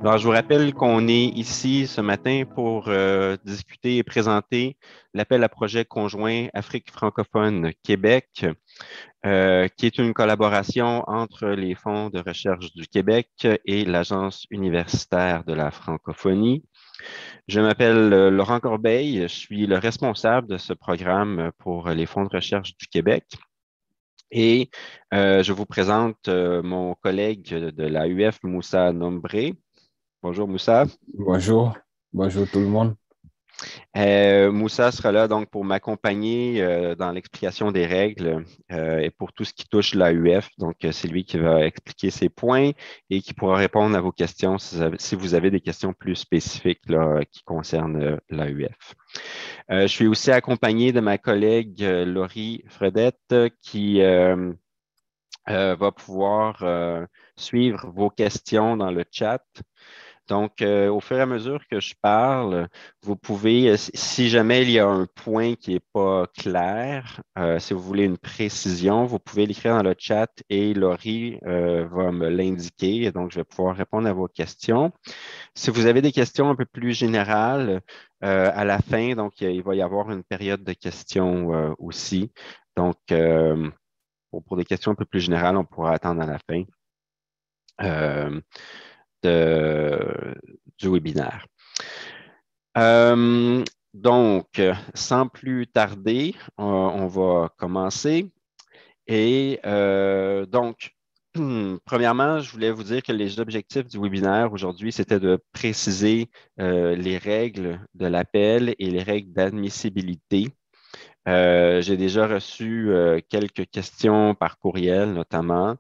Alors, je vous rappelle qu'on est ici ce matin pour discuter et présenter l'appel à projet conjoint Afrique francophone Québec, qui est une collaboration entre les fonds de recherche du Québec et l'Agence universitaire de la francophonie. Je m'appelle Laurent Corbeil, je suis le responsable de ce programme pour les fonds de recherche du Québec. Et je vous présente mon collègue de l'AUF, Moussa Nombré. Bonjour Moussa. Bonjour, bonjour tout le monde. Moussa sera là donc pour m'accompagner dans l'explication des règles et pour tout ce qui touche l'AUF. Donc, c'est lui qui va expliquer ses points et qui pourra répondre à vos questions si vous avez des questions plus spécifiques là, qui concernent l'AUF. Je suis aussi accompagné de ma collègue Laurie Fredette qui va pouvoir suivre vos questions dans le chat. Donc, au fur et à mesure que je parle, vous pouvez, si jamais il y a un point qui n'est pas clair, si vous voulez une précision, vous pouvez l'écrire dans le chat et Laurie va me l'indiquer. Et donc, je vais pouvoir répondre à vos questions. Si vous avez des questions un peu plus générales, à la fin, donc, il va y avoir une période de questions aussi. Donc, pour des questions un peu plus générales, on pourra attendre à la fin. De- du webinaire. Euh, donc, sans plus tarder, on va commencer. Et donc, premièrement, je voulais vous dire que les objectifs du webinaire aujourd'hui, c'était de préciser les règles de l'appel et les règles d'admissibilité. J'ai déjà reçu quelques questions par courriel, notamment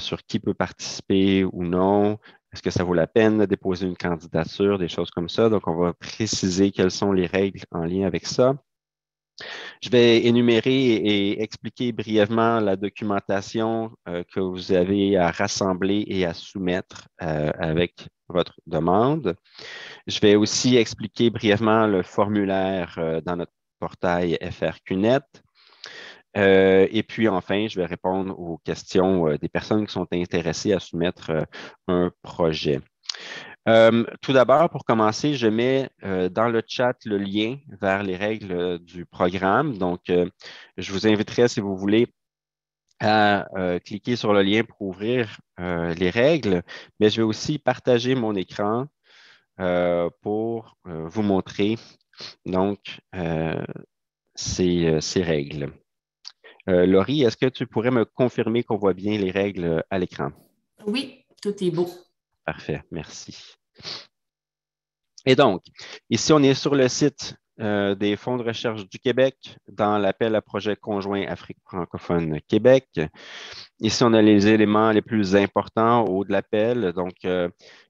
sur qui peut participer ou non. Est-ce que ça vaut la peine de déposer une candidature, des choses comme ça? Donc, on va préciser quelles sont les règles en lien avec ça. Je vais énumérer et expliquer brièvement la documentation que vous avez à rassembler et à soumettre avec votre demande. Je vais aussi expliquer brièvement le formulaire dans notre portail FRQNet. Et puis enfin, je vais répondre aux questions des personnes qui sont intéressées à soumettre un projet. Tout d'abord, pour commencer, je mets dans le chat le lien vers les règles du programme. Donc, je vous inviterai, si vous voulez, à cliquer sur le lien pour ouvrir les règles, mais je vais aussi partager mon écran pour vous montrer donc ces règles. Laurie, est-ce que tu pourrais me confirmer qu'on voit bien les règles à l'écran? Oui, tout est beau. Parfait, merci. Et donc, ici, on est sur le site des fonds de recherche du Québec dans l'appel à projet conjoint Afrique francophone Québec. Ici, on a les éléments les plus importants au haut de l'appel. Donc,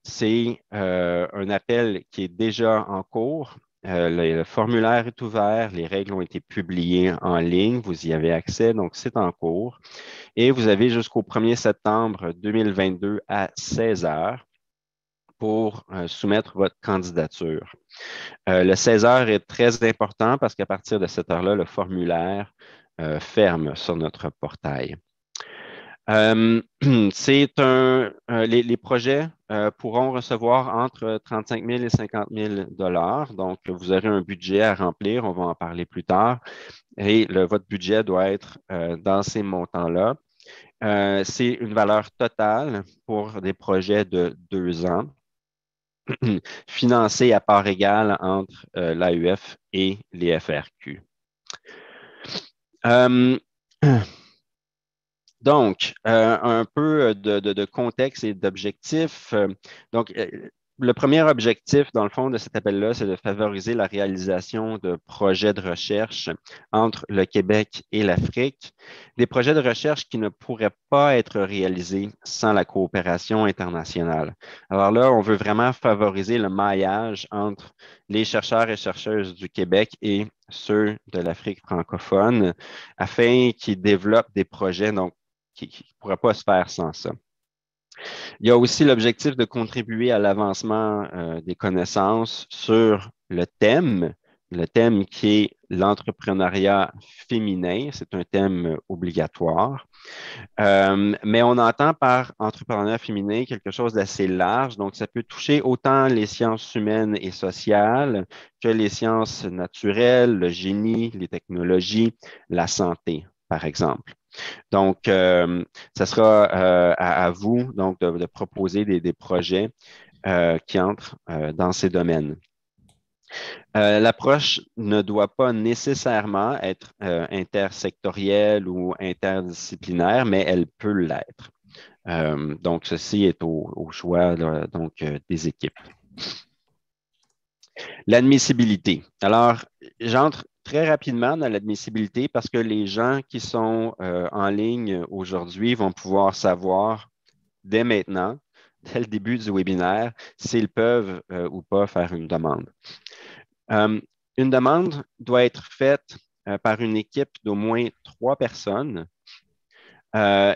c'est un appel qui est déjà en cours. Le formulaire est ouvert, les règles ont été publiées en ligne, vous y avez accès, donc c'est en cours. Et vous avez jusqu'au 1er septembre 2022 à 16 heures pour soumettre votre candidature. Le 16 heures est très important parce qu'à partir de cette heure-là, le formulaire ferme sur notre portail. Les projets pourront recevoir entre 35 000 et 50 000 dollars. Donc, vous aurez un budget à remplir. On va en parler plus tard. Et votre budget doit être dans ces montants-là. C'est une valeur totale pour des projets de 2 ans, financés à part égale entre l'AUF et les FRQ. Donc, un peu de contexte et d'objectifs. Donc, le premier objectif, dans le fond, de cet appel-là, c'est de favoriser la réalisation de projets de recherche entre le Québec et l'Afrique, des projets de recherche qui ne pourraient pas être réalisés sans la coopération internationale. Alors là, on veut vraiment favoriser le maillage entre les chercheurs et chercheuses du Québec et ceux de l'Afrique francophone afin qu'ils développent des projets donc, qui ne pourrait pas se faire sans ça. Il y a aussi l'objectif de contribuer à l'avancement des connaissances sur le thème le thème qui est l'entrepreneuriat féminin. C'est un thème obligatoire. Mais on entend par entrepreneuriat féminin quelque chose d'assez large. Donc, ça peut toucher autant les sciences humaines et sociales que les sciences naturelles, le génie, les technologies, la santé, par exemple. Donc, ça sera à vous donc, de proposer des projets qui entrent dans ces domaines. L'approche ne doit pas nécessairement être intersectorielle ou interdisciplinaire, mais elle peut l'être. Donc, ceci est au choix là, donc, des équipes. L'admissibilité. Alors, j'entre très rapidement dans l'admissibilité parce que les gens qui sont en ligne aujourd'hui vont pouvoir savoir dès maintenant, dès le début du webinaire, s'ils peuvent ou pas faire une demande. Une demande doit être faite par une équipe d'au moins 3 personnes.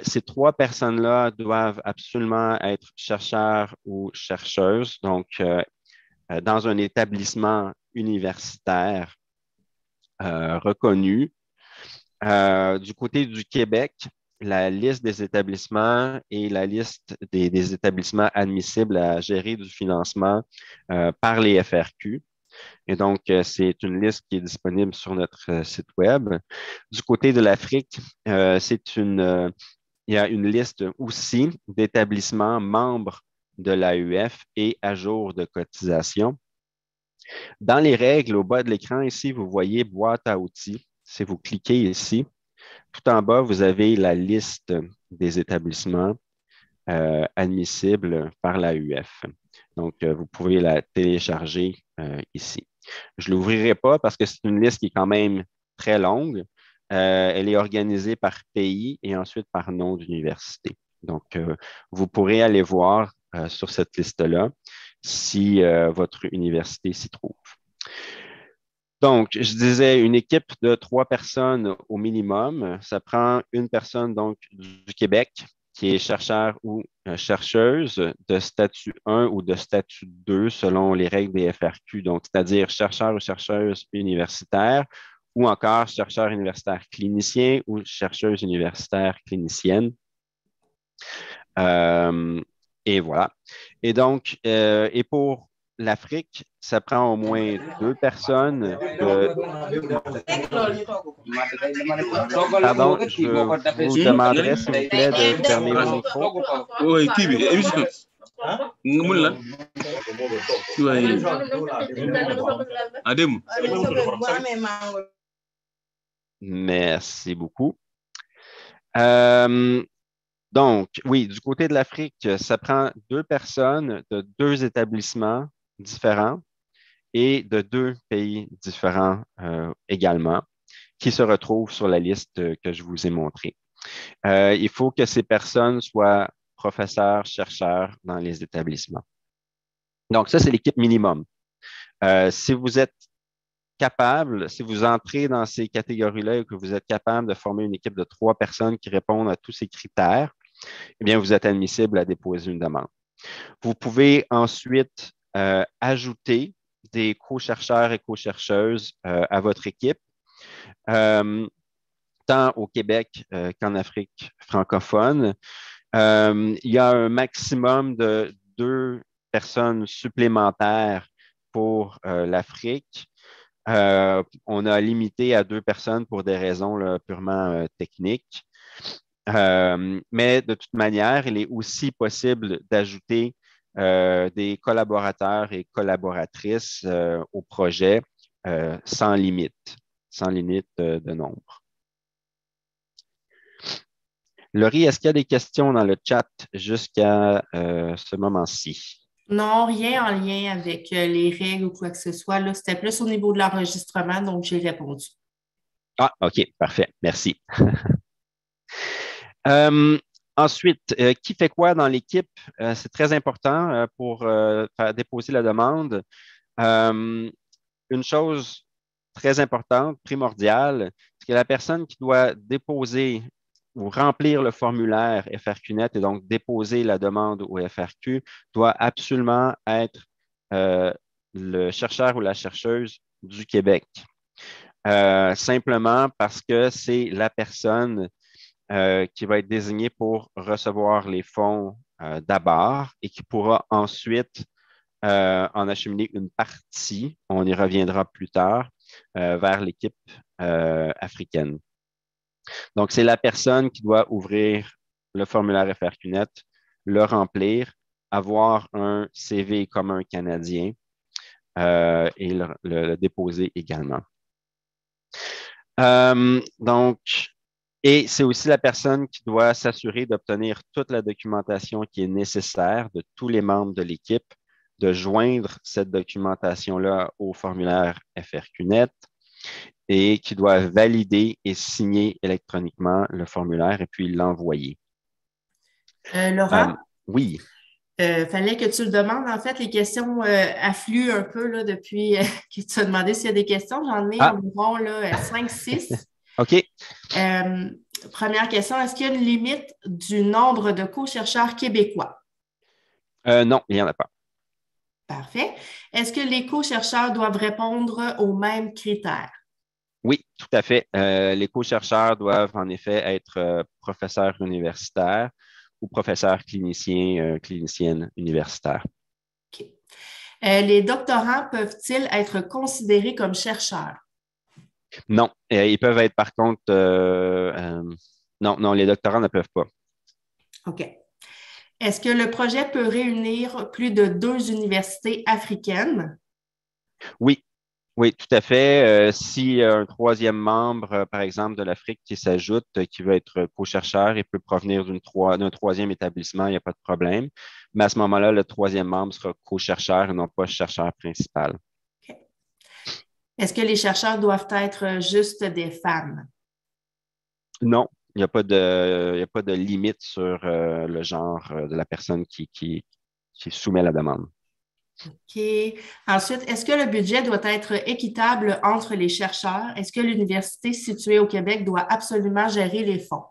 Ces 3 personnes-là doivent absolument être chercheurs ou chercheuses, donc dans un établissement universitaire reconnu. Du côté du Québec, la liste des établissements et la liste des établissements admissibles à gérer du financement par les FRQ. Et donc, c'est une liste qui est disponible sur notre site Web. Du côté de l'Afrique, il y a une liste aussi d'établissements membres de l'AEF et à jour de cotisation. Dans les règles, au bas de l'écran, ici, vous voyez boîte à outils. Si vous cliquez ici, tout en bas, vous avez la liste des établissements admissibles par l'AEF. Donc, vous pouvez la télécharger ici. Je ne l'ouvrirai pas parce que c'est une liste qui est quand même très longue. Elle est organisée par pays et ensuite par nom d'université. Donc, vous pourrez aller voir sur cette liste-là si votre université s'y trouve. Donc, je disais une équipe de 3 personnes au minimum. Ça prend une personne donc du Québec qui est chercheur ou chercheuse de statut 1 ou de statut 2 selon les règles des FRQ, donc c'est-à-dire chercheur ou chercheuse universitaire ou encore chercheur universitaire clinicien ou chercheuse universitaire clinicienne. Et voilà. Et donc, et pour l'Afrique, ça prend au moins 2 personnes. Pardon, je vous demanderai, s'il vous plaît, de fermer vos micros. Oui, Kibi, émission. Merci beaucoup. Donc, oui, du côté de l'Afrique, ça prend 2 personnes de 2 établissements différents et de 2 pays différents également qui se retrouvent sur la liste que je vous ai montrée. Il faut que ces personnes soient professeurs, chercheurs dans les établissements. Donc, ça, c'est l'équipe minimum. Si vous êtes capable, si vous entrez dans ces catégories-là et que vous êtes capable de former une équipe de 3 personnes qui répondent à tous ces critères, eh bien, vous êtes admissible à déposer une demande. Vous pouvez ensuite ajouter des co-chercheurs et co-chercheuses à votre équipe, tant au Québec qu'en Afrique francophone. Il y a un maximum de 2 personnes supplémentaires pour l'Afrique. On a limité à 2 personnes pour des raisons là, purement techniques. Mais de toute manière, il est aussi possible d'ajouter des collaborateurs et collaboratrices au projet sans limite de nombre. Laurie, est-ce qu'il y a des questions dans le chat jusqu'à ce moment-ci? Non, rien en lien avec les règles ou quoi que ce soit. Là, c'était plus au niveau de l'enregistrement, donc j'ai répondu. Ah, OK, parfait. Merci. Ensuite, qui fait quoi dans l'équipe? C'est très important pour faire déposer la demande. Une chose très importante, primordiale, c'est que la personne qui doit déposer ou remplir le formulaire FRQNet et donc déposer la demande au FRQ doit absolument être le chercheur ou la chercheuse du Québec. Simplement parce que c'est la personne qui va être désignée pour recevoir les fonds d'abord et qui pourra ensuite en acheminer une partie, on y reviendra plus tard, vers l'équipe africaine. Donc, c'est la personne qui doit ouvrir le formulaire FRQNet, le remplir, avoir un CV comme un Canadien et le déposer également. Donc, et c'est aussi la personne qui doit s'assurer d'obtenir toute la documentation qui est nécessaire de tous les membres de l'équipe, de joindre cette documentation-là au formulaire FRQNet et qui doit valider et signer électroniquement le formulaire et puis l'envoyer. Laurent, oui. Fallait que tu le demandes. En fait, les questions affluent un peu là, depuis que tu as demandé s'il y a des questions. J'en ai environ 5-6. OK. Première question, est-ce qu'il y a une limite du nombre de co-chercheurs québécois? Non, il n'y en a pas. Parfait. Est-ce que les co-chercheurs doivent répondre aux mêmes critères? Oui, tout à fait. Les co-chercheurs doivent en effet être professeurs universitaires ou professeurs cliniciens, cliniciennes universitaires. OK. Les doctorants peuvent-ils être considérés comme chercheurs? Non, ils peuvent être par contre... non, les doctorants ne peuvent pas. OK. Est-ce que le projet peut réunir plus de 2 universités africaines? Oui, oui, tout à fait. Si un troisième membre, par exemple, de l'Afrique qui s'ajoute, qui veut être co-chercheur et peut provenir d'un troisième établissement, il n'y a pas de problème. Mais à ce moment-là, le troisième membre sera co-chercheur et non pas chercheur principal. Okay. Est-ce que les chercheurs doivent être juste des femmes? Non, il n'y a pas de limite sur le genre de la personne qui soumet la demande. OK. Ensuite, est-ce que le budget doit être équitable entre les chercheurs? Est-ce que l'université située au Québec doit absolument gérer les fonds?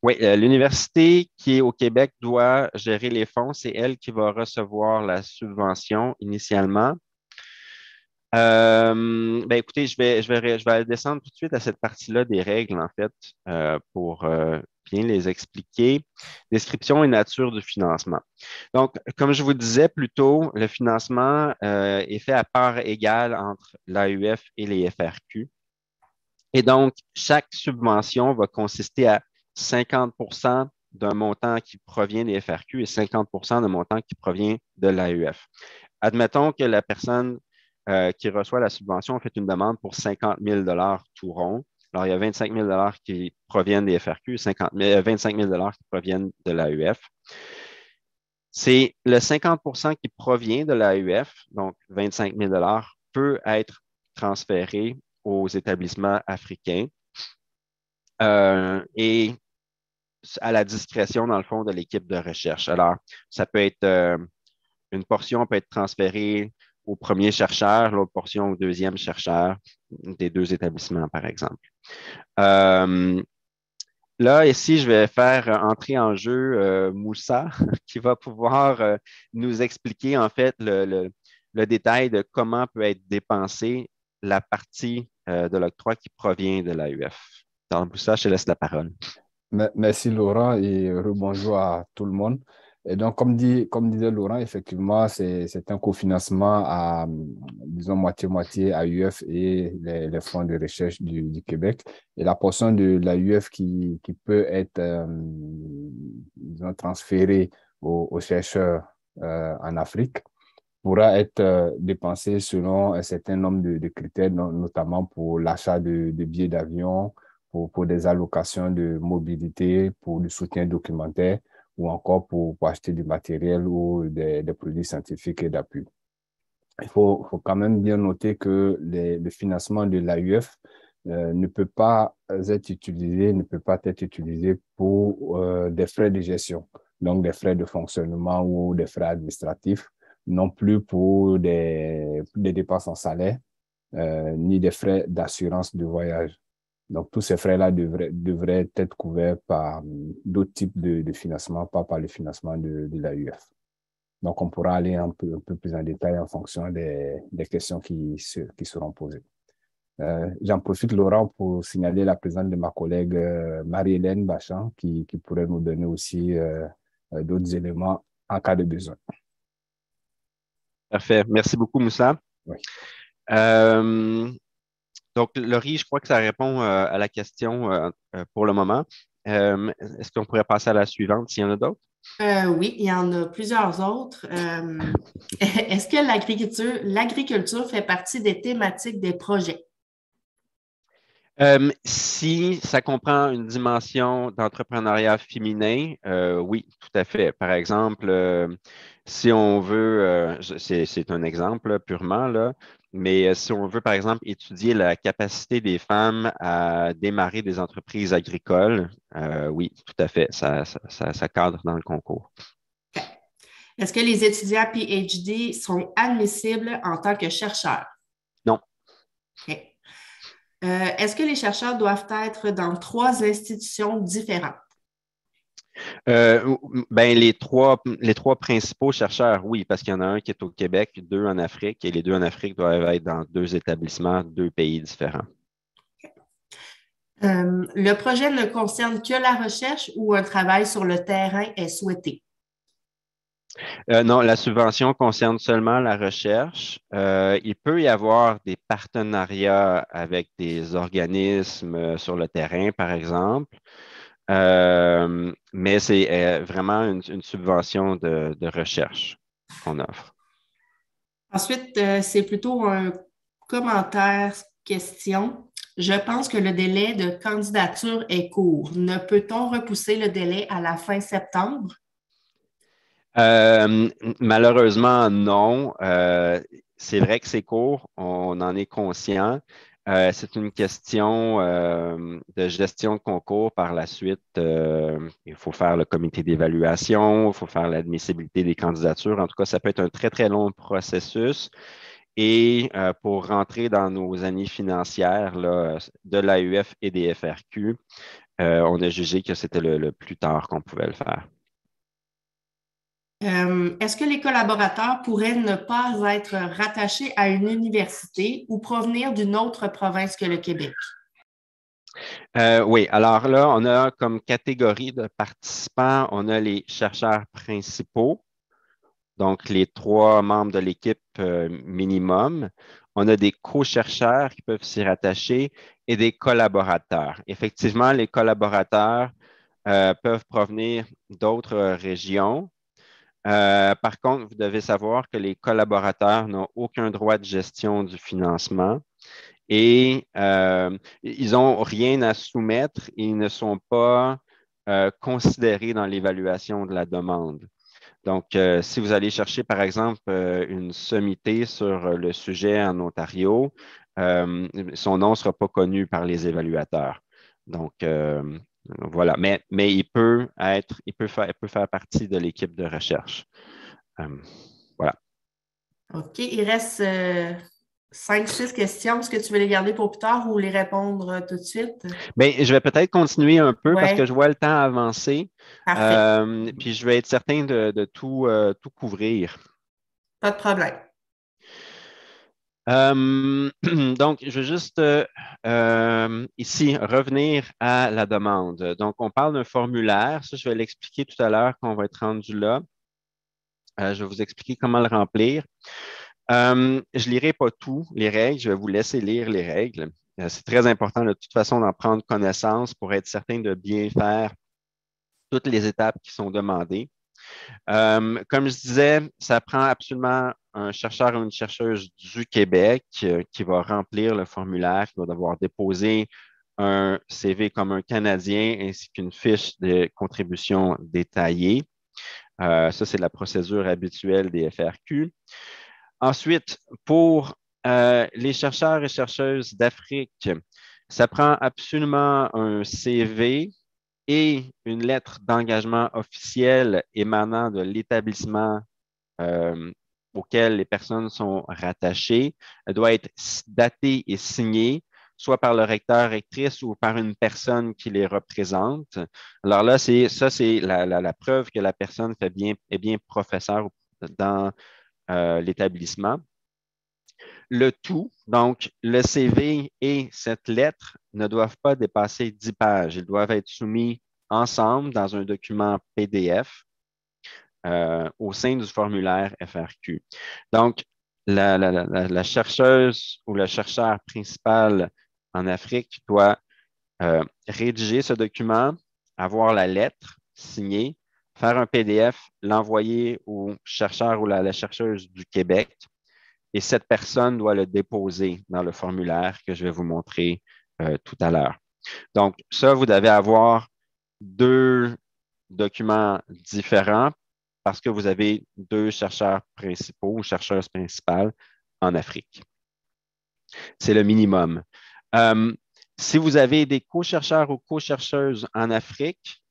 Oui, l'université qui est au Québec doit gérer les fonds. C'est elle qui va recevoir la subvention initialement. Écoutez, je vais aller descendre tout de suite à cette partie-là des règles, en fait, pour bien les expliquer. Description et nature du financement. Donc, comme je vous disais plus tôt, le financement est fait à part égale entre l'AUF et les FRQ. Et donc, chaque subvention va consister à 50 d'un montant qui provient des FRQ et 50 d'un montant qui provient de l'AUF. Admettons que la personne qui reçoit la subvention a fait une demande pour 50 000 tout rond. Alors, il y a 25 000 qui proviennent des FRQ et 25 000 qui proviennent de l'AUF. C'est le 50 qui provient de l'AUF, donc 25 000 peut être transféré aux établissements africains et à la discrétion, dans le fond, de l'équipe de recherche. Alors, ça peut être une portion peut être transférée au premier chercheur, l'autre portion au deuxième chercheur des deux établissements, par exemple. Là, ici, je vais faire entrer en jeu Moussa, qui va pouvoir nous expliquer en fait le détail de comment peut être dépensée la partie de l'octroi qui provient de l'AUF. Donc, Moussa, je te laisse la parole. Merci Laurent et rebonjour à tout le monde. Et donc, comme disait Laurent, effectivement, c'est un cofinancement à, disons, moitié-moitié à UF et les fonds de recherche du Québec. Et la portion de l'AUF qui peut être, disons, transférée aux chercheurs en Afrique pourra être dépensée selon un certain nombre de critères, notamment pour l'achat de billets d'avion, pour des allocations de mobilité, pour du soutien documentaire ou encore pour acheter du matériel ou des produits scientifiques et d'appui. Il faut quand même bien noter que le financement de l'AUF ne peut pas être utilisé pour des frais de gestion, donc des frais de fonctionnement ou des frais administratifs, non plus pour des dépenses en salaire, ni des frais d'assurance de voyage. Donc, tous ces frais-là devraient être couverts par d'autres types de financement, pas par le financement de l'AUF. Donc, on pourra aller un peu plus en détail en fonction des questions qui seront posées. J'en profite, Laurent, pour signaler la présence de ma collègue Marie-Hélène Bachan, qui pourrait nous donner aussi d'autres éléments en cas de besoin. Parfait. Merci beaucoup, Moussa. Oui. Donc, Laurie, je crois que ça répond à la question pour le moment. Est-ce qu'on pourrait passer à la suivante s'il y en a d'autres? Oui, il y en a plusieurs autres. Est-ce que l'agriculture fait partie des thématiques des projets? Si ça comprend une dimension d'entrepreneuriat féminin, oui, tout à fait. Par exemple, si on veut, c'est un exemple là, purement, là, mais si on veut, par exemple, étudier la capacité des femmes à démarrer des entreprises agricoles, oui, tout à fait, ça cadre dans le concours. Est-ce que les étudiants PhD sont admissibles en tant que chercheurs? Non. OK. Est-ce que les chercheurs doivent être dans 3 institutions différentes? Ben, les trois principaux chercheurs, oui, parce qu'il y en a un qui est au Québec, 2 en Afrique, et les 2 en Afrique doivent être dans 2 établissements, 2 pays différents. Le projet ne concerne que la recherche ou un travail sur le terrain est souhaité? Non, la subvention concerne seulement la recherche. Il peut y avoir des partenariats avec des organismes sur le terrain, par exemple, mais c'est vraiment une subvention de recherche qu'on offre. Ensuite, c'est plutôt un commentaire, question. Je pense que le délai de candidature est court. Ne peut-on repousser le délai à la fin septembre? Malheureusement, non. C'est vrai que c'est court, on en est conscient. C'est une question de gestion de concours par la suite. Il faut faire le comité d'évaluation, il faut faire l'admissibilité des candidatures. En tout cas, ça peut être un très, très long processus. Et pour rentrer dans nos années financières là, de l'AUF et des FRQ, on a jugé que c'était le plus tard qu'on pouvait le faire. Est-ce que les collaborateurs pourraient ne pas être rattachés à une université ou provenir d'une autre province que le Québec? Oui, alors là, on a comme catégorie de participants, on a les chercheurs principaux, donc les 3 membres de l'équipe minimum. On a des co-chercheurs qui peuvent s'y rattacher et des collaborateurs. Effectivement, les collaborateurs peuvent provenir d'autres régions. Par contre, vous devez savoir que les collaborateurs n'ont aucun droit de gestion du financement et ils n'ont rien à soumettre et ils ne sont pas considérés dans l'évaluation de la demande. Donc, si vous allez chercher, par exemple, une sommité sur le sujet en Ontario, son nom ne sera pas connu par les évaluateurs. Donc, voilà. Mais il peut faire partie de l'équipe de recherche. Voilà. OK. Il reste 5-6 questions. Est-ce que tu veux les garder pour plus tard ou les répondre tout de suite? Bien, je vais peut-être continuer un peu parce que Ouais, je vois le temps avancer. parfait. Puis je vais être certain de tout couvrir. Pas de problème. Donc, je vais juste ici revenir à la demande. Donc, on parle d'un formulaire. Ça, je vais l'expliquer tout à l'heure quand on va être rendu là. Je vais vous expliquer comment le remplir. Je ne lirai pas tout, les règles. Je vais vous laisser lire les règles. C'est très important de toute façon d'en prendre connaissance pour être certain de bien faire toutes les étapes qui sont demandées. Comme je disais, ça prend absolument un chercheur ou une chercheuse du Québec qui va remplir le formulaire, qui va devoir déposer un CV comme un Canadien ainsi qu'une fiche de contribution détaillée. Ça, c'est la procédure habituelle des FRQ. Ensuite, pour les chercheurs et chercheuses d'Afrique, ça prend absolument un CV et une lettre d'engagement officielle émanant de l'établissement auquel les personnes sont rattachées. Elle doit être datée et signée, soit par le recteur, rectrice ou par une personne qui les représente. Alors là, c'est la preuve que la personne est bien professeur ou dans l'établissement. Le tout, donc le CV et cette lettre ne doivent pas dépasser 10 pages. Ils doivent être soumis ensemble dans un document PDF au sein du formulaire FRQ. Donc, la chercheuse ou le chercheur principal en Afrique doit rédiger ce document, avoir la lettre signée, faire un PDF, l'envoyer au chercheur ou la chercheuse du Québec et cette personne doit le déposer dans le formulaire que je vais vous montrer tout à l'heure. Donc, ça, vous devez avoir deux documents différents parce que vous avez deux chercheurs principaux ou chercheuses principales en Afrique. C'est le minimum. Si vous avez des co-chercheurs ou co-chercheuses en Afrique,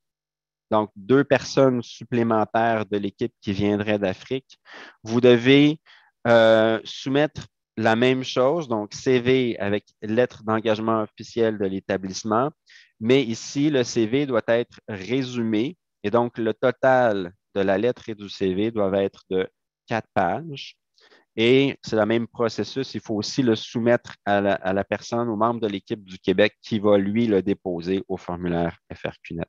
donc 2 personnes supplémentaires de l'équipe qui viendraient d'Afrique, vous devez soumettre la même chose, donc CV avec lettre d'engagement officielle de l'établissement, mais ici, le CV doit être résumé et donc le total de la lettre et du CV doit être de 4 pages. Et c'est le même processus, il faut aussi le soumettre à la personne, au membre de l'équipe du Québec qui va, lui, le déposer au formulaire FRQNet.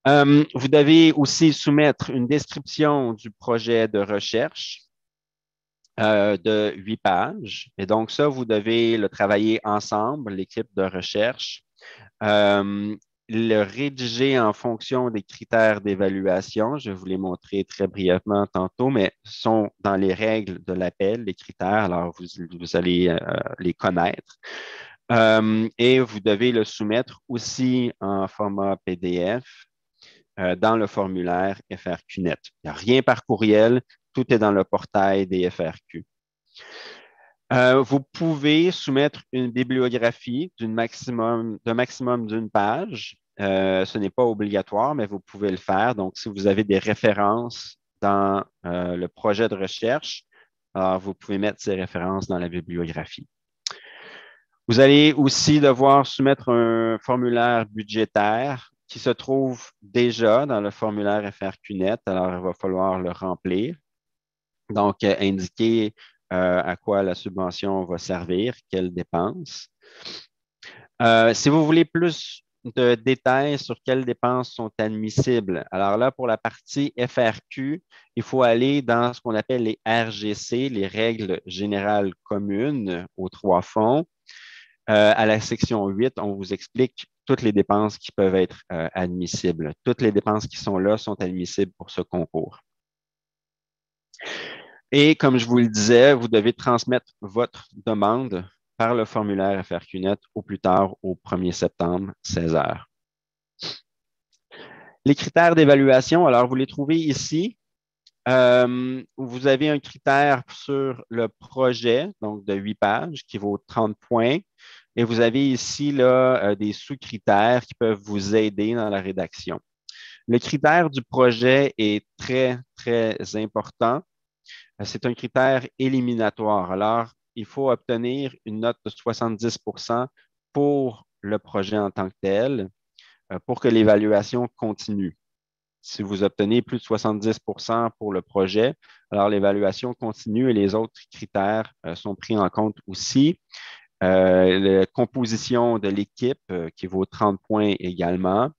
Vous devez aussi soumettre une description du projet de recherche de 8 pages. Et donc, ça, vous devez le travailler ensemble, l'équipe de recherche. Le rédiger en fonction des critères d'évaluation. Je vais vous les montrer très brièvement tantôt, mais sont dans les règles de l'appel, les critères. Alors, vous allez les connaître. Et vous devez le soumettre aussi en format PDF dans le formulaire FRQNet. Il n'y a rien par courriel, tout est dans le portail des FRQ. Vous pouvez soumettre une bibliographie d'un maximum d'une page. Ce n'est pas obligatoire, mais vous pouvez le faire. Donc, si vous avez des références dans le projet de recherche, alors vous pouvez mettre ces références dans la bibliographie. Vous allez aussi devoir soumettre un formulaire budgétaire qui se trouve déjà dans le formulaire FRQNet. Alors, il va falloir le remplir. Donc, indiquer à quoi la subvention va servir, quelles dépenses. Si vous voulez plus de détails sur quelles dépenses sont admissibles, alors là, pour la partie FRQ, il faut aller dans ce qu'on appelle les RGC, les règles générales communes aux 3 fonds. À la section 8, on vous explique toutes les dépenses qui peuvent être admissibles. Toutes les dépenses qui sont là sont admissibles pour ce concours. Et comme je vous le disais, vous devez transmettre votre demande par le formulaire FRQNet au plus tard au 1er septembre, 16 h. Les critères d'évaluation, alors vous les trouvez ici. Vous avez un critère sur le projet, donc de 8 pages, qui vaut 30 points. Et vous avez ici là, des sous-critères qui peuvent vous aider dans la rédaction. Le critère du projet est très, très important. C'est un critère éliminatoire. Alors, il faut obtenir une note de 70 pour le projet en tant que tel pour que l'évaluation continue. Si vous obtenez plus de 70 pour le projet, alors l'évaluation continue et les autres critères sont pris en compte aussi. La composition de l'équipe qui vaut 30 points également.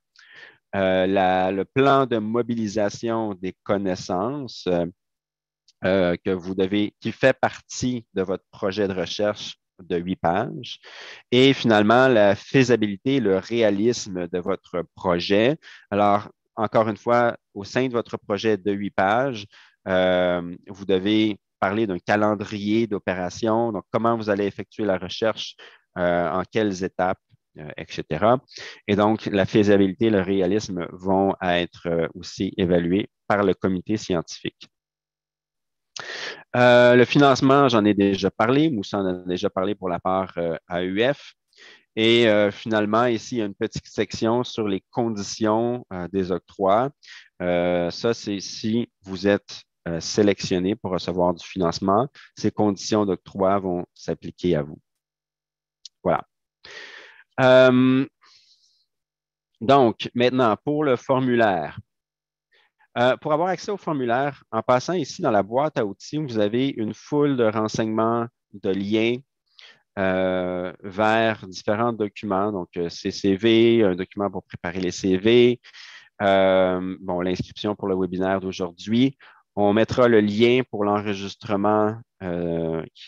Le plan de mobilisation des connaissances qui fait partie de votre projet de recherche de 8 pages. Et finalement, la faisabilité, le réalisme de votre projet. Alors, encore une fois, au sein de votre projet de 8 pages, vous devez parler d'un calendrier d'opération, donc comment vous allez effectuer la recherche, en quelles étapes, etc. Et donc, la faisabilité et le réalisme vont être aussi évalués par le comité scientifique. Le financement, j'en ai déjà parlé. Moussa en a déjà parlé pour la part AUF. Et finalement, ici, il y a une petite section sur les conditions des octrois. Ça, c'est si vous êtes sélectionné pour recevoir du financement. Ces conditions d'octroi vont s'appliquer à vous. Voilà. Donc, maintenant, pour le formulaire. Pour avoir accès au formulaire, en passant ici dans la boîte à outils, vous avez une foule de renseignements, de liens vers différents documents. Donc, CCV, un document pour préparer les CV, bon, l'inscription pour le webinaire d'aujourd'hui. On mettra le lien pour l'enregistrement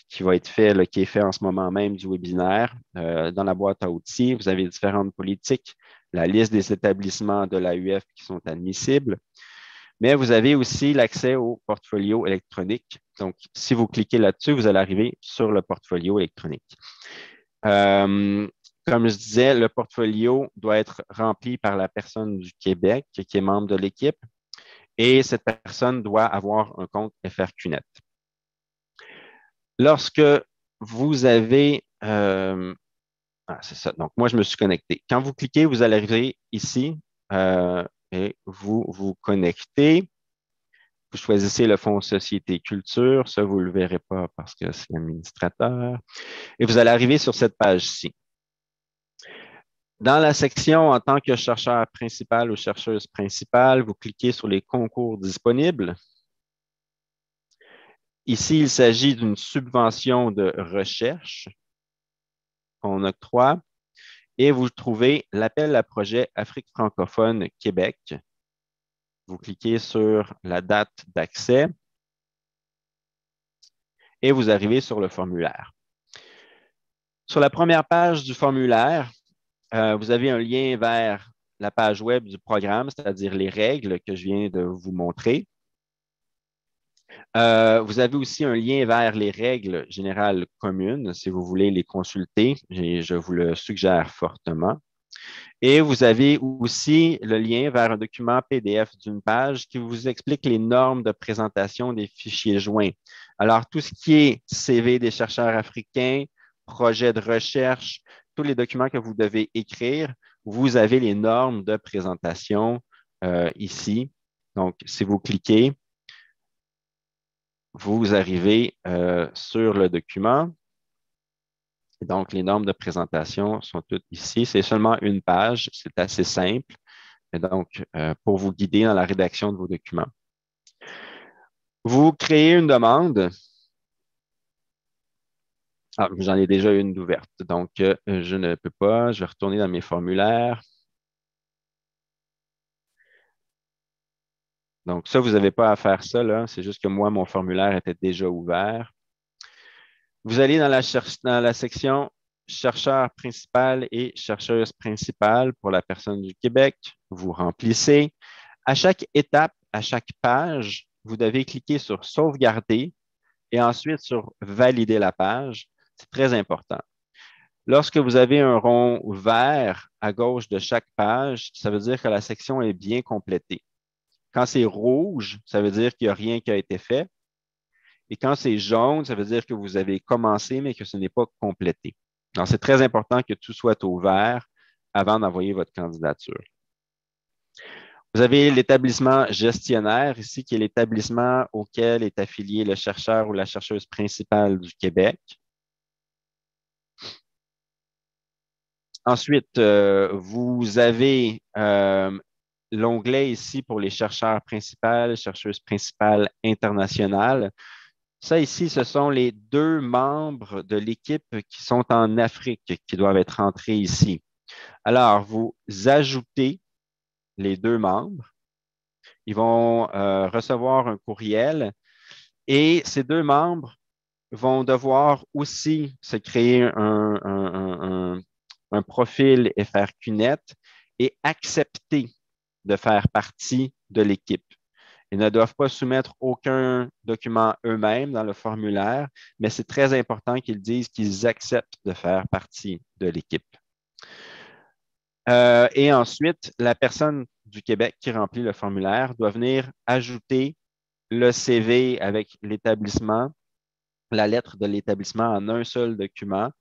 qui va être fait, là, qui est fait en ce moment même du webinaire dans la boîte à outils. Vous avez différentes politiques, la liste des établissements de l'AUF qui sont admissibles. Mais vous avez aussi l'accès au portfolio électronique. Donc, si vous cliquez là-dessus, vous allez arriver sur le portfolio électronique. Comme je disais, le portfolio doit être rempli par la personne du Québec qui est membre de l'équipe et cette personne doit avoir un compte FRQNet. Lorsque vous avez... c'est ça. Donc, moi, je me suis connecté. Quand vous cliquez, vous allez arriver ici et vous vous connectez. Vous choisissez le fonds Société Culture. Ça, vous ne le verrez pas parce que c'est l'administrateur. Et vous allez arriver sur cette page-ci. Dans la section en tant que chercheur principal ou chercheuse principale, vous cliquez sur les concours disponibles. Ici, il s'agit d'une subvention de recherche qu'on octroie et vous trouvez l'appel à projet Afrique francophone Québec. Vous cliquez sur la date d'accès et vous arrivez sur le formulaire. Sur la première page du formulaire, vous avez un lien vers la page web du programme, c'est-à-dire les règles que je viens de vous montrer. Vous avez aussi un lien vers les règles générales communes, si vous voulez les consulter. Je vous le suggère fortement. Et vous avez aussi le lien vers un document PDF d'une page qui vous explique les normes de présentation des fichiers joints. Alors, tout ce qui est CV des chercheurs africains, projet de recherche, tous les documents que vous devez écrire, vous avez les normes de présentation ici. Donc, si vous cliquez, vous arrivez sur le document. Donc, les normes de présentation sont toutes ici. C'est seulement une page. C'est assez simple. Et donc, pour vous guider dans la rédaction de vos documents. Vous créez une demande. Ah, j'en ai déjà une d'ouverte. Donc, je ne peux pas. Je vais retourner dans mes formulaires. Donc, ça, vous n'avez pas à faire ça, là. C'est juste que moi, mon formulaire était déjà ouvert. Vous allez dans la section chercheur principal et chercheuse principale pour la personne du Québec. Vous remplissez. À chaque étape, à chaque page, vous devez cliquer sur sauvegarder et ensuite sur valider la page. C'est très important. Lorsque vous avez un rond vert à gauche de chaque page, ça veut dire que la section est bien complétée. Quand c'est rouge, ça veut dire qu'il n'y a rien qui a été fait. Et quand c'est jaune, ça veut dire que vous avez commencé, mais que ce n'est pas complété. Donc, c'est très important que tout soit au vert avant d'envoyer votre candidature. Vous avez l'établissement gestionnaire ici, qui est l'établissement auquel est affilié le chercheur ou la chercheuse principale du Québec. Ensuite, vous avez l'onglet ici pour les chercheurs principaux, chercheuses principales internationales. Ça ici, ce sont les 2 membres de l'équipe qui sont en Afrique qui doivent être entrés ici. Alors, vous ajoutez les 2 membres. Ils vont recevoir un courriel et ces 2 membres vont devoir aussi se créer un profil FRQNet et accepter de faire partie de l'équipe. Ils ne doivent pas soumettre aucun document eux-mêmes dans le formulaire, mais c'est très important qu'ils disent qu'ils acceptent de faire partie de l'équipe. Et ensuite, la personne du Québec qui remplit le formulaire doit venir ajouter le CV avec l'établissement, la lettre de l'établissement en un seul document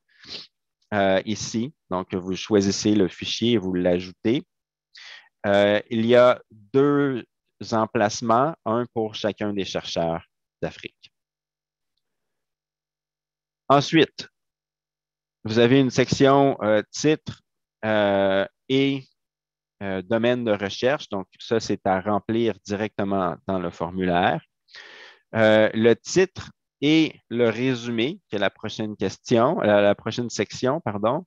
ici. Donc, vous choisissez le fichier et vous l'ajoutez. Il y a 2 emplacements, un pour chacun des chercheurs d'Afrique. Ensuite, vous avez une section titre et domaine de recherche. Donc, ça, c'est à remplir directement dans le formulaire. Le titre et le résumé, qui est la prochaine question, la prochaine section, pardon,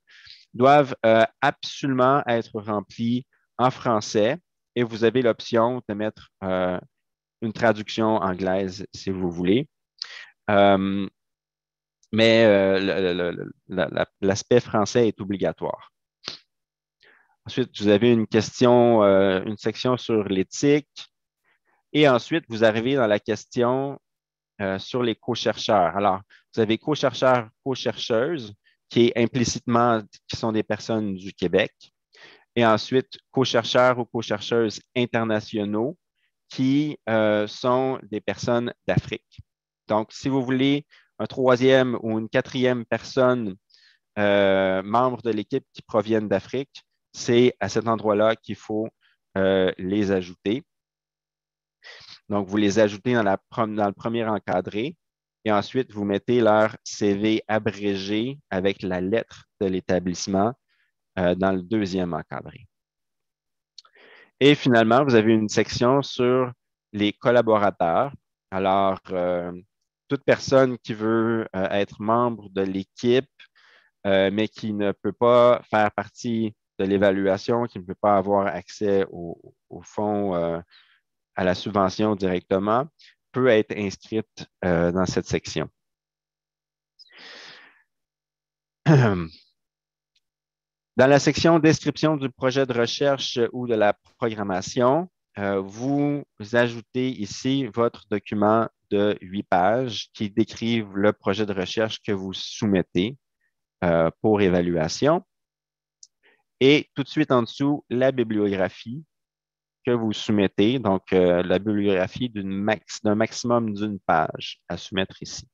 doivent absolument être remplis en français et vous avez l'option de mettre une traduction anglaise si vous voulez. Mais l'aspect français est obligatoire. Ensuite, vous avez une question, une section sur l'éthique. Et ensuite, vous arrivez dans la question sur les co-chercheurs. Alors, vous avez co-chercheurs, co-chercheuses, qui sont des personnes du Québec. Et ensuite, co-chercheurs ou co-chercheuses internationaux, qui sont des personnes d'Afrique. Donc, si vous voulez un troisième ou une quatrième personne membre de l'équipe qui proviennent d'Afrique, c'est à cet endroit-là qu'il faut les ajouter. Donc, vous les ajoutez dans le premier encadré et ensuite, vous mettez leur CV abrégé avec la lettre de l'établissement dans le deuxième encadré. Et finalement, vous avez une section sur les collaborateurs. Alors, toute personne qui veut être membre de l'équipe, mais qui ne peut pas faire partie de l'évaluation, qui ne peut pas avoir accès au fonds, à la subvention directement, peut être inscrite dans cette section. Dans la section description du projet de recherche ou de la programmation, vous ajoutez ici votre document de 8 pages qui décrivent le projet de recherche que vous soumettez pour évaluation. Et tout de suite en dessous, la bibliographie que vous soumettez, donc la bibliographie d'un maximum d'une page à soumettre ici.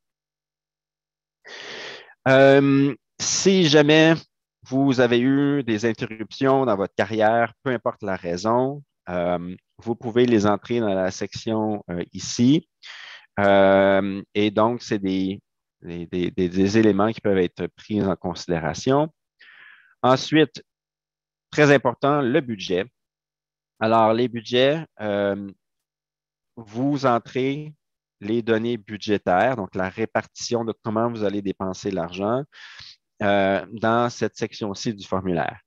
Si jamais vous avez eu des interruptions dans votre carrière, peu importe la raison, vous pouvez les entrer dans la section ici. Et donc, c'est des éléments qui peuvent être pris en considération. Ensuite, très important, le budget. Alors, les budgets, vous entrez les données budgétaires, donc la répartition de comment vous allez dépenser l'argent dans cette section-ci du formulaire.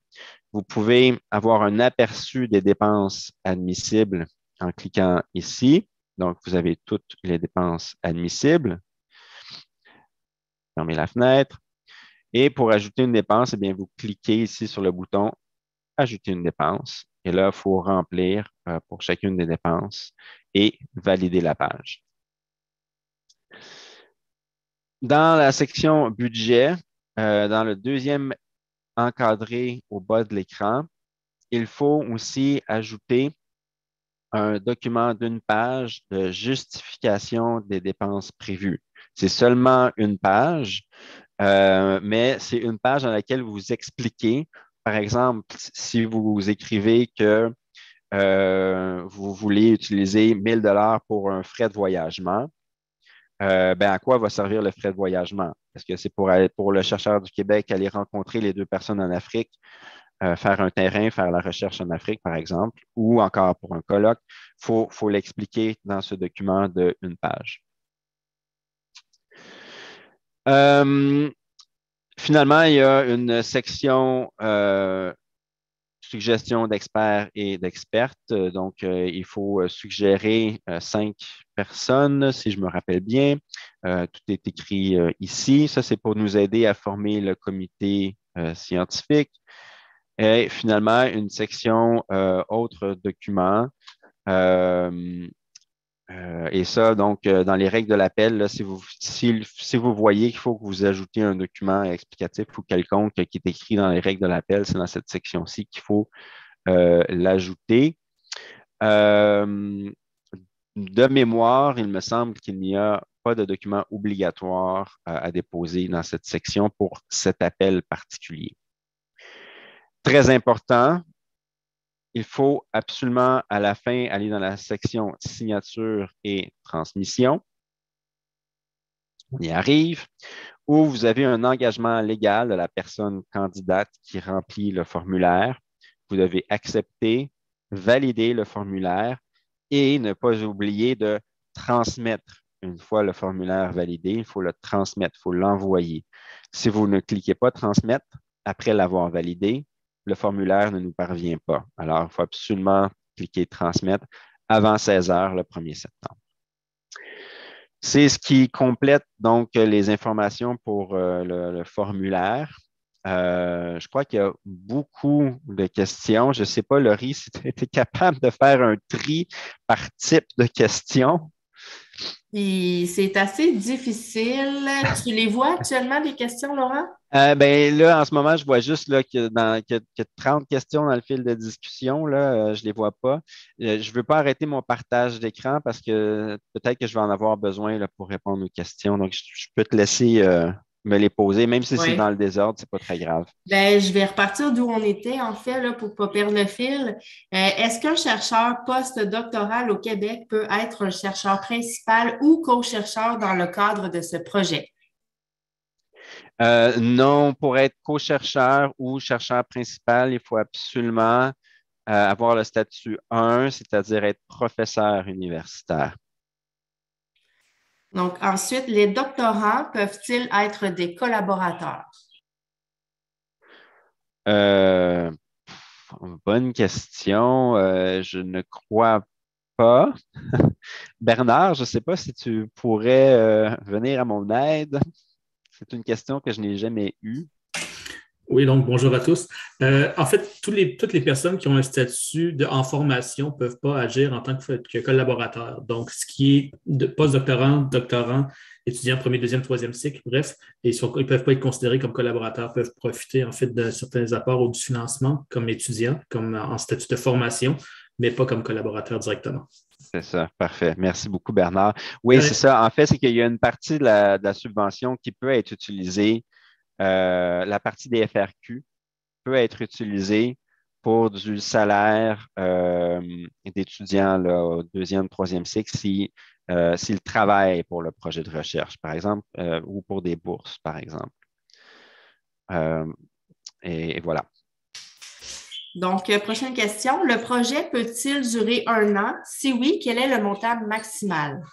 Vous pouvez avoir un aperçu des dépenses admissibles en cliquant ici. Donc, vous avez toutes les dépenses admissibles. Fermez la fenêtre. Et pour ajouter une dépense, eh bien, vous cliquez ici sur le bouton « Ajouter une dépense ». Et là, il faut remplir pour chacune des dépenses et valider la page. Dans la section « Budget », dans le deuxième encadré au bas de l'écran, il faut aussi ajouter un document d'une page de justification des dépenses prévues. C'est seulement une page, mais c'est une page dans laquelle vous expliquez, par exemple, si vous écrivez que vous voulez utiliser 1 000 $ pour un frais de voyagement, à quoi va servir le frais de voyagement? Est-ce que c'est pour le chercheur du Québec aller rencontrer les deux personnes en Afrique, faire un terrain, faire la recherche en Afrique, par exemple, ou encore pour un colloque? Il faut l'expliquer dans ce document d'une page. Finalement, il y a une section suggestions d'experts et d'expertes. Donc, il faut suggérer 5 personnes, si je me rappelle bien. Tout est écrit ici. Ça, c'est pour nous aider à former le comité scientifique. Et finalement, une section autres documents. Et ça, donc, dans les règles de l'appel, si vous voyez qu'il faut que vous ajoutez un document explicatif ou quelconque qui est écrit dans les règles de l'appel, c'est dans cette section-ci qu'il faut l'ajouter. De mémoire, il me semble qu'il n'y a pas de document obligatoire à déposer dans cette section pour cet appel particulier. Très important, il faut absolument à la fin aller dans la section signature et transmission. On y arrive, où vous avez un engagement légal de la personne candidate qui remplit le formulaire. vous devez accepter, valider le formulaire et ne pas oublier de transmettre. Une fois le formulaire validé, il faut le transmettre, il faut l'envoyer. Si vous ne cliquez pas transmettre après l'avoir validé, le formulaire ne nous parvient pas. Alors, il faut absolument cliquer transmettre avant 16 heures le 1er septembre. C'est ce qui complète donc les informations pour le formulaire. Je crois qu'il y a beaucoup de questions. Je ne sais pas, Laurie, si tu étais capable de faire un tri par type de questions. Puis c'est assez difficile. Tu les vois actuellement, les questions, Laurent? Ben là, en ce moment, je vois juste là, que 30 questions dans le fil de discussion. Là, je ne les vois pas. Je ne veux pas arrêter mon partage d'écran parce que peut-être que je vais en avoir besoin là, pour répondre aux questions. Donc, je peux te laisser me les poser, même si c'est Oui. dans le désordre, c'est pas très grave. Ben, je vais repartir d'où on était, en fait, là, pour ne pas perdre le fil. Est-ce qu'un chercheur post-doctoral au Québec peut être un chercheur principal ou co-chercheur dans le cadre de ce projet? Non, pour être co-chercheur ou chercheur principal, il faut absolument avoir le statut 1, c'est-à-dire être professeur universitaire. Donc, ensuite, les doctorants peuvent-ils être des collaborateurs? Euh, Bonne question. Je ne crois pas. Bernard, je ne sais pas si tu pourrais venir à mon aide. C'est une question que je n'ai jamais eue. Oui, donc bonjour à tous. En fait, toutes les personnes qui ont un statut en formation ne peuvent pas agir en tant que collaborateurs. Donc, ce qui est de post-doctorant, doctorant, étudiant premier, deuxième, troisième cycle, bref, ils ne peuvent pas être considérés comme collaborateurs, peuvent profiter en fait de certains apports ou du financement comme étudiants, comme en statut de formation, mais pas comme collaborateurs directement. C'est ça, parfait. Merci beaucoup, Bernard. Oui, c'est ça. En fait, c'est qu'il y a une partie de la subvention qui peut être utilisée. La partie des FRQ peut être utilisée pour du salaire d'étudiants au deuxième, troisième cycle s'ils travaillent pour le projet de recherche, par exemple, ou pour des bourses, par exemple. Et voilà. Donc, prochaine question. Le projet peut-il durer 1 an? Si oui, quel est le montant maximal?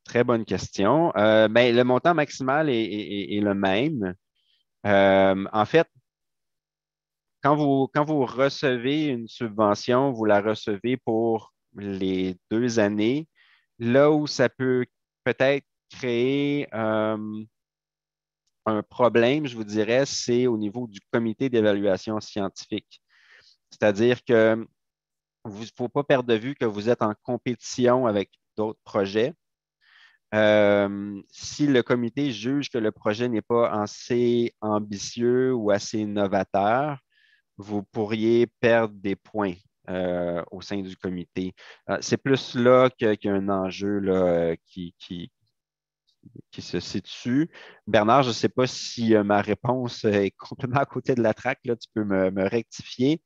Très bonne question. Ben, le montant maximal est le même. En fait, quand vous recevez une subvention, vous la recevez pour les 2 années. Là où ça peut peut-être créer un problème, je vous dirais, c'est au niveau du comité d'évaluation scientifique. C'est-à-dire que il ne faut pas perdre de vue que vous êtes en compétition avec d'autres projets. Si le comité juge que le projet n'est pas assez ambitieux ou assez novateur, vous pourriez perdre des points au sein du comité. C'est plus là qu'il y a un enjeu là, qui se situe. Bernard, je ne sais pas si ma réponse est complètement à côté de la traque, là, tu peux me rectifier,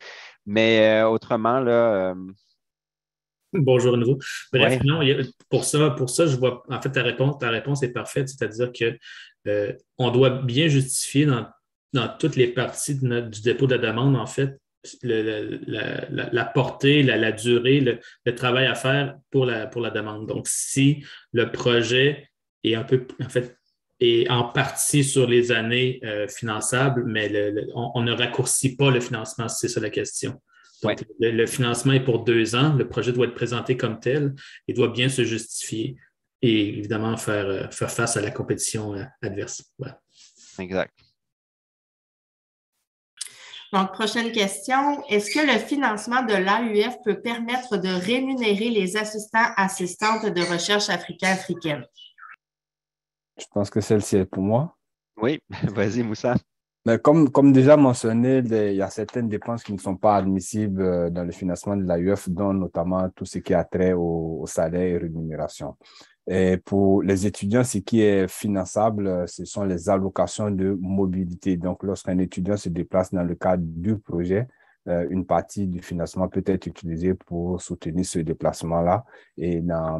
mais autrement, là, Bonjour à nouveau. Bref, ouais. non, pour ça, je vois, en fait, ta réponse est parfaite, c'est-à-dire que on doit bien justifier dans toutes les parties du dépôt de la demande, en fait, la portée, la durée, le travail à faire pour la demande. Donc, si le projet est un peu, en fait, est en partie sur les années finançables, mais on ne raccourcit pas le financement, si c'est ça la question. Donc, ouais. le financement est pour 2 ans. Le projet doit être présenté comme tel et doit bien se justifier et évidemment faire face à la compétition adverse. Voilà. Exact. Donc, prochaine question. Est-ce que le financement de l'AUF peut permettre de rémunérer les assistants-assistantes de recherche africaines? Je pense que celle-ci est pour moi. Oui, vas-y, Moussa. Mais comme déjà mentionné, il y a certaines dépenses qui ne sont pas admissibles dans le financement de l'AUF, dont notamment tout ce qui a trait au salaire et rémunération. Et pour les étudiants, ce qui est finançable, ce sont les allocations de mobilité. Donc, lorsqu'un étudiant se déplace dans le cadre du projet, une partie du financement peut être utilisée pour soutenir ce déplacement-là. Et dans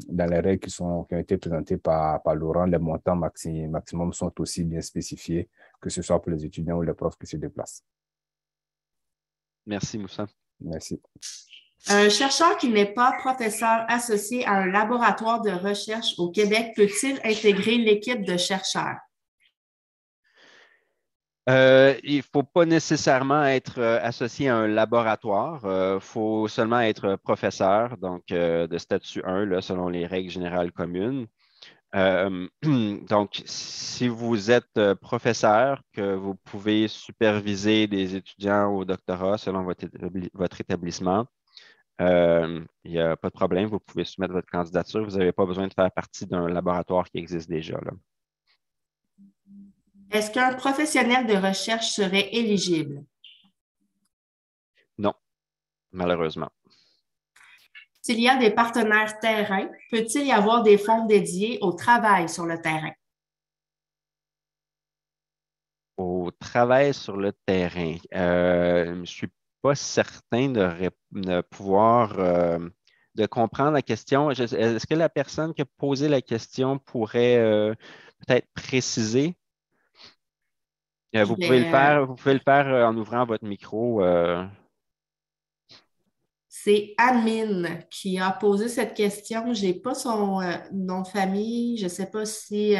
les règles qui ont été présentées par Laurent, les montants maximum sont aussi bien spécifiés, que ce soit pour les étudiants ou les profs qui se déplacent. Merci, Moussa. Merci. Un chercheur qui n'est pas professeur associé à un laboratoire de recherche au Québec peut-il intégrer l'équipe de chercheurs? Il ne faut pas nécessairement être associé à un laboratoire. Il faut seulement être professeur, donc de statut 1, là, selon les règles générales communes. Donc, si vous êtes professeur, que vous pouvez superviser des étudiants au doctorat selon votre établissement, il n'y a pas de problème. Vous pouvez soumettre votre candidature. Vous n'avez pas besoin de faire partie d'un laboratoire qui existe déjà, là. Est-ce qu'un professionnel de recherche serait éligible? Non, malheureusement. S'il y a des partenaires terrain, peut-il y avoir des fonds dédiés au travail sur le terrain? Au travail sur le terrain, je ne suis pas certain de pouvoir de comprendre la question. Est-ce que la personne qui a posé la question pourrait peut-être préciser? Vous pouvez le faire en ouvrant votre micro. C'est Admin qui a posé cette question. Je n'ai pas son nom de famille. Je ne sais pas si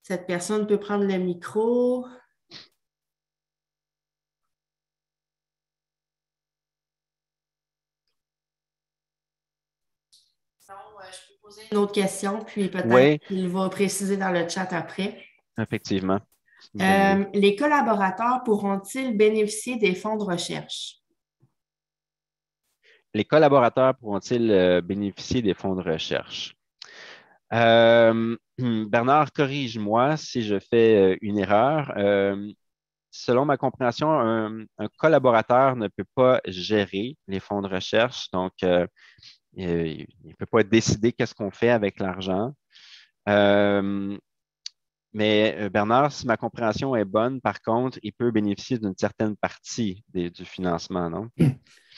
cette personne peut prendre le micro. Sinon, je peux poser une autre question, puis peut-être qu'il va préciser dans le chat après. Effectivement. Les collaborateurs pourront-ils bénéficier des fonds de recherche? Les collaborateurs pourront-ils bénéficier des fonds de recherche? Bernard, corrige-moi si je fais une erreur. Selon ma compréhension, un collaborateur ne peut pas gérer les fonds de recherche, donc il ne peut pas décider qu'est-ce qu'on fait avec l'argent. Mais Bernard, si ma compréhension est bonne, par contre, il peut bénéficier d'une certaine partie du financement, non?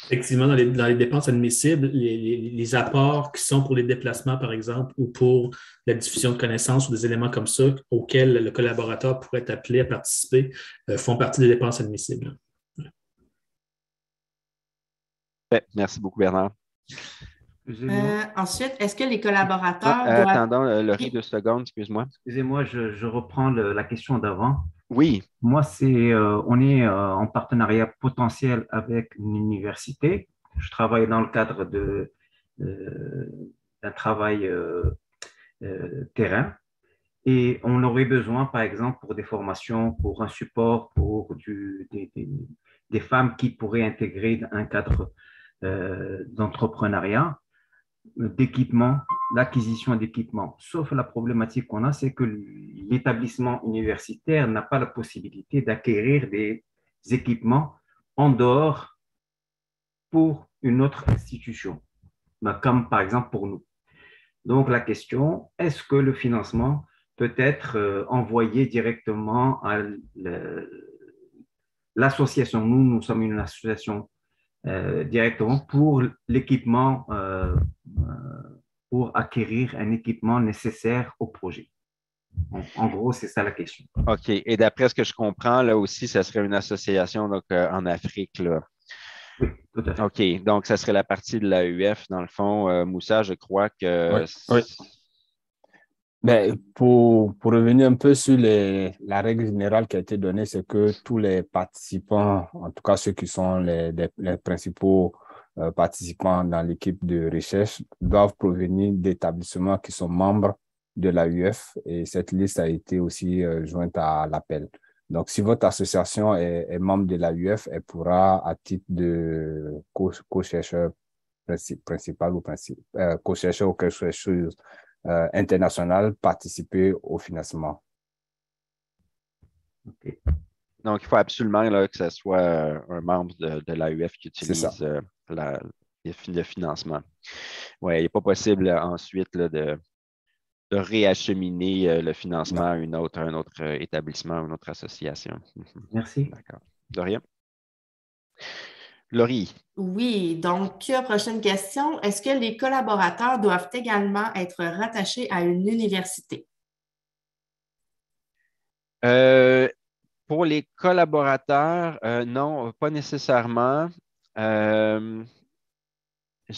Effectivement, dans les dépenses admissibles, les apports qui sont pour les déplacements, par exemple, ou pour la diffusion de connaissances ou des éléments comme ça auxquels le collaborateur pourrait être appelé à participer font partie des dépenses admissibles. Merci beaucoup, Bernard. Ensuite, est-ce que les collaborateurs doivent... Attendons, Laurie, 2 secondes, excuse-moi. Excusez-moi, je reprends la question d'avant. Oui. Moi, on est en partenariat potentiel avec une université. Je travaille dans le cadre d'un travail terrain et on aurait besoin, par exemple, pour des formations, pour un support, pour des femmes qui pourraient intégrer un cadre d'entrepreneuriat, d'équipement, l'acquisition d'équipements. Sauf la problématique qu'on a, c'est que l'établissement universitaire n'a pas la possibilité d'acquérir des équipements en dehors pour une autre institution, comme par exemple pour nous. Donc la question, est-ce que le financement peut être envoyé directement à l'association? Nous sommes une association directement pour l'équipement, pour acquérir un équipement nécessaire au projet. En gros, c'est ça la question. OK. Et d'après ce que je comprends, là aussi, ça serait une association donc, en Afrique, là. Oui, tout à fait. OK. Donc, ça serait la partie de l'AUF, dans le fond. Moussa, je crois que... Oui. Ben, pour revenir un peu sur la règle générale qui a été donnée, c'est que tous les participants, en tout cas ceux qui sont les principaux participants dans l'équipe de recherche, doivent provenir d'établissements qui sont membres de l'AUF et cette liste a été aussi jointe à l'appel. Donc, si votre association est membre de l'AUF, elle pourra, à titre de co-chercheur principal ou co-chercheur ou quelque chose international, participer au financement. Okay. Donc, il faut absolument là, que ce soit un membre de l'AUF qui utilise le financement. Oui, il n'est pas possible ensuite là, de réacheminer le financement à un autre établissement, une autre association. Merci. D'accord. De rien. Laurie. Oui, donc, prochaine question. Est-ce que les collaborateurs doivent également être rattachés à une université? Pour les collaborateurs, non, pas nécessairement. Je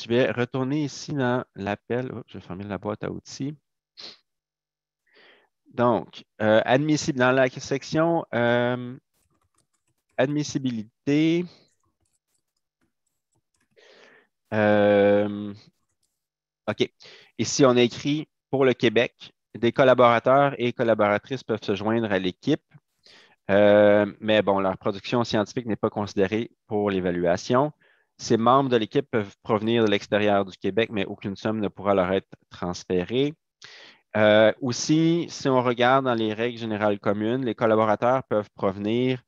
vais retourner ici dans l'appel. Oh, je vais fermer la boîte à outils. Donc, admissible dans la section admissibilité. OK. Ici, on a écrit pour le Québec, des collaborateurs et collaboratrices peuvent se joindre à l'équipe. Mais bon, leur production scientifique n'est pas considérée pour l'évaluation. Ces membres de l'équipe peuvent provenir de l'extérieur du Québec, mais aucune somme ne pourra leur être transférée. Aussi, si on regarde dans les règles générales communes, les collaborateurs peuvent provenir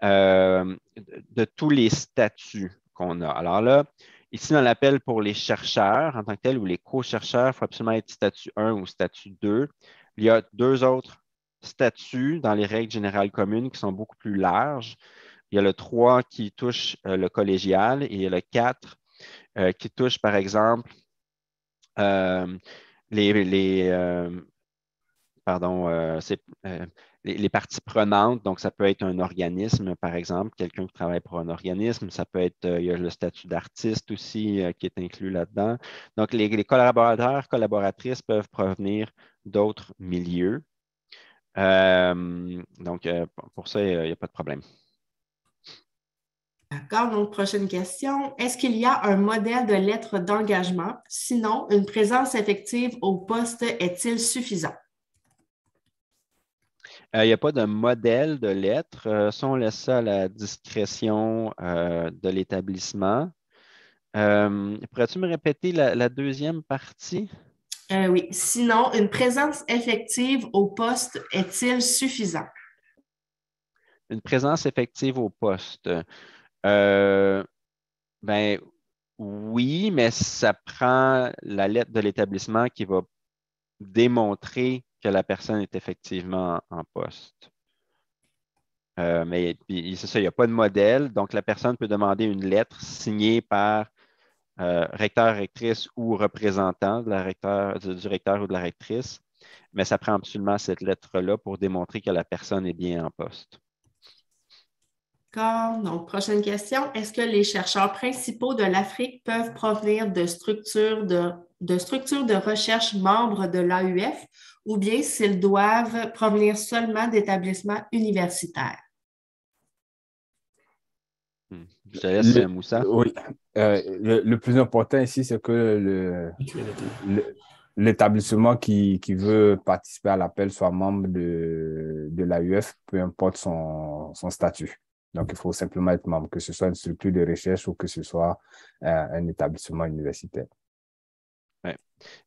de tous les statuts qu'on a. Alors là, ici, dans l'appel pour les chercheurs en tant que tel ou les co-chercheurs, il faut absolument être statut 1 ou statut 2. Il y a deux autres statuts dans les règles générales communes qui sont beaucoup plus larges. Il y a le 3 qui touche le collégial et il y a le 4 qui touche, par exemple, les pardon, les parties prenantes. Donc, ça peut être un organisme, par exemple, quelqu'un qui travaille pour un organisme. Ça peut être, il y a le statut d'artiste aussi qui est inclus là-dedans. Donc, les collaborateurs, collaboratrices peuvent provenir d'autres milieux. Donc, pour ça, il n'y a pas de problème. D'accord, donc prochaine question. Est-ce qu'il y a un modèle de lettre d'engagement? Sinon, une présence effective au poste est-il suffisant? Il n'y a pas de modèle de lettre. Ça, on laisse ça à la discrétion de l'établissement. Pourrais-tu me répéter la deuxième partie? Oui. Sinon, une présence effective au poste est-il suffisant? Une présence effective au poste. Euh, ben oui, mais ça prend la lettre de l'établissement qui va démontrer que la personne est effectivement en poste. Mais c'est ça, il n'y a pas de modèle. Donc, la personne peut demander une lettre signée par recteur, rectrice ou représentant de du recteur ou de la rectrice. Mais ça prend absolument cette lettre-là pour démontrer que la personne est bien en poste. D'accord. Donc, prochaine question. Est-ce que les chercheurs principaux de l'Afrique peuvent provenir de structures de recherche membres de l'AUF ou bien s'ils doivent provenir seulement d'établissements universitaires? Je te laisse, Moussa. Oui. Le plus important ici, c'est que l'établissement qui veut participer à l'appel soit membre de l'AUF, peu importe son statut. Donc, il faut simplement être membre, que ce soit une structure de recherche ou que ce soit un établissement universitaire. Ouais.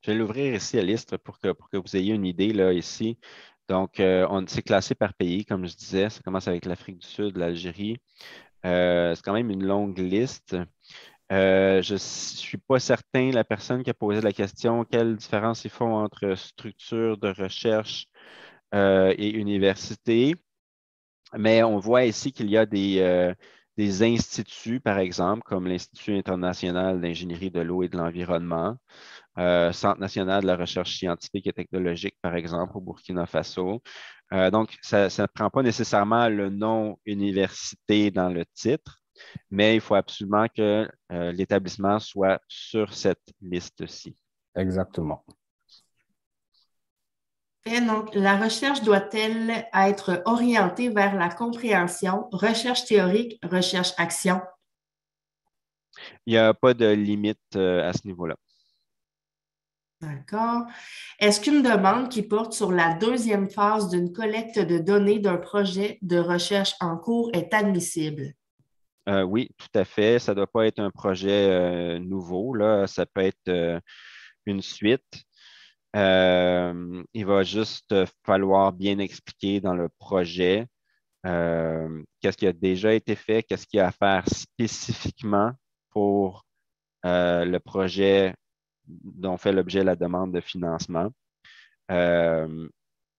Je vais l'ouvrir ici à la liste pour que vous ayez une idée là, ici. Donc, on s'est classé par pays, comme je disais. Ça commence avec l'Afrique du Sud, l'Algérie. C'est quand même une longue liste. Je ne suis pas certain, la personne qui a posé la question, quelle différence ils font entre structure de recherche et université. Mais on voit ici qu'il y a des instituts, par exemple, comme l'Institut international d'ingénierie de l'eau et de l'environnement, Centre national de la recherche scientifique et technologique, par exemple, au Burkina Faso. Donc, ça ne prend pas nécessairement le nom université dans le titre, mais il faut absolument que l'établissement soit sur cette liste-ci. Exactement. Et donc, la recherche doit-elle être orientée vers la compréhension, recherche théorique, recherche-action? Il n'y a pas de limite à ce niveau-là. D'accord. Est-ce qu'une demande qui porte sur la deuxième phase d'une collecte de données d'un projet de recherche en cours est admissible? Oui, tout à fait. Ça ne doit pas être un projet nouveau, là. Ça peut être une suite. Il va juste falloir bien expliquer dans le projet qu'est-ce qui a déjà été fait, qu'est-ce qu'il y a à faire spécifiquement pour le projet dont fait l'objet la demande de financement.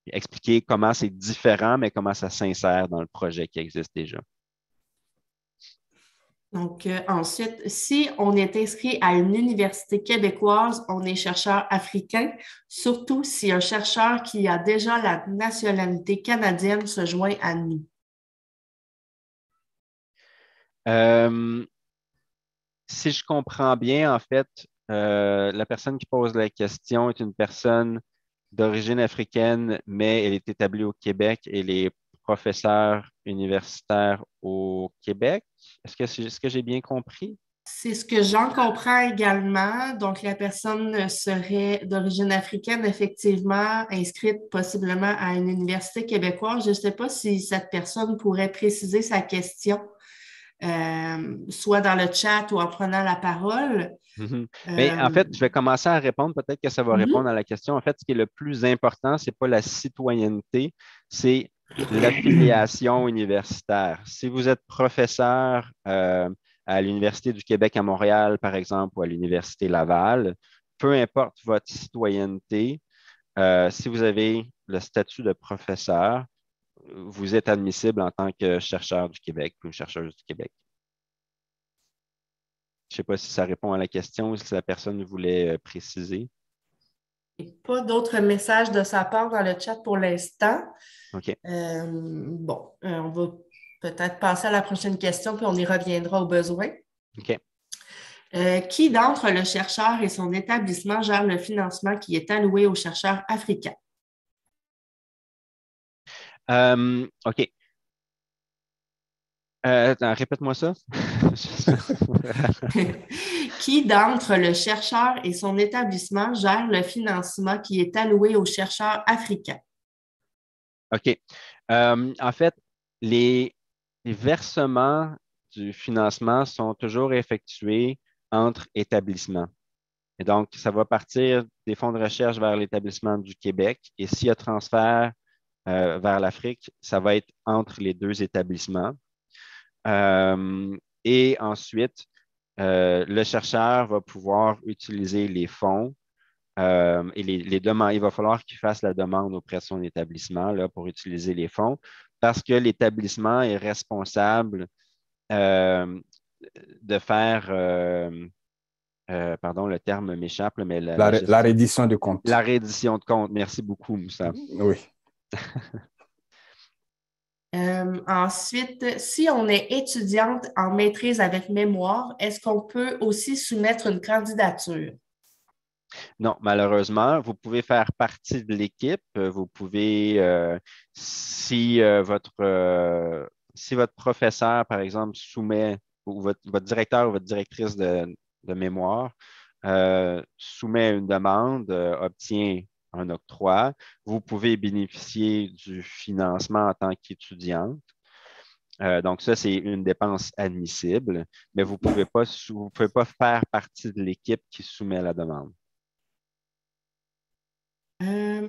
Expliquer comment c'est différent, mais comment ça s'insère dans le projet qui existe déjà. Donc, ensuite, si on est inscrit à une université québécoise, on est chercheur africain, surtout si un chercheur qui a déjà la nationalité canadienne se joint à nous. Si je comprends bien, en fait, la personne qui pose la question est une personne d'origine africaine, mais elle est établie au Québec et elle est professeure universitaire au Québec. Est-ce que j'ai bien compris? C'est ce que j'en comprends également. Donc, la personne serait d'origine africaine, effectivement, inscrite possiblement à une université québécoise. Je ne sais pas si cette personne pourrait préciser sa question, soit dans le chat ou en prenant la parole. Mhm. Mais en fait, je vais commencer à répondre. Peut-être que ça va répondre à la question. En fait, ce qui est le plus important, ce n'est pas la citoyenneté, c'est l'affiliation universitaire. Si vous êtes professeur à l'Université du Québec à Montréal, par exemple, ou à l'Université Laval, peu importe votre citoyenneté, si vous avez le statut de professeur, vous êtes admissible en tant que chercheur du Québec ou chercheuse du Québec. Je ne sais pas si ça répond à la question ou si la personne voulait préciser. Pas d'autres messages de sa part dans le chat pour l'instant. OK. On va peut-être passer à la prochaine question, puis on y reviendra au besoin. OK. Qui d'entre le chercheur et son établissement gère le financement qui est alloué aux chercheurs africains? OK. Attends, répète-moi ça. Qui d'entre le chercheur et son établissement gère le financement qui est alloué aux chercheurs africains? OK. En fait, les versements du financement sont toujours effectués entre établissements. Et donc, ça va partir des fonds de recherche vers l'établissement du Québec. Et s'il y a transfert vers l'Afrique, ça va être entre les deux établissements. Et ensuite, le chercheur va pouvoir utiliser les fonds et les demandes. Il va falloir qu'il fasse la demande auprès de son établissement là, pour utiliser les fonds parce que l'établissement est responsable de faire, pardon, le terme m'échappe, mais la reddition de compte. La reddition de compte. Merci beaucoup, Moussa. Oui. Ensuite, si on est étudiante en maîtrise avec mémoire, est-ce qu'on peut aussi soumettre une candidature? Non, malheureusement, vous pouvez faire partie de l'équipe. Vous pouvez, si votre professeur, par exemple, soumet, ou votre directeur ou votre directrice de mémoire soumet une demande, obtient un octroi, vous pouvez bénéficier du financement en tant qu'étudiante. Donc, ça, c'est une dépense admissible, mais vous ne pouvez pas faire partie de l'équipe qui soumet la demande.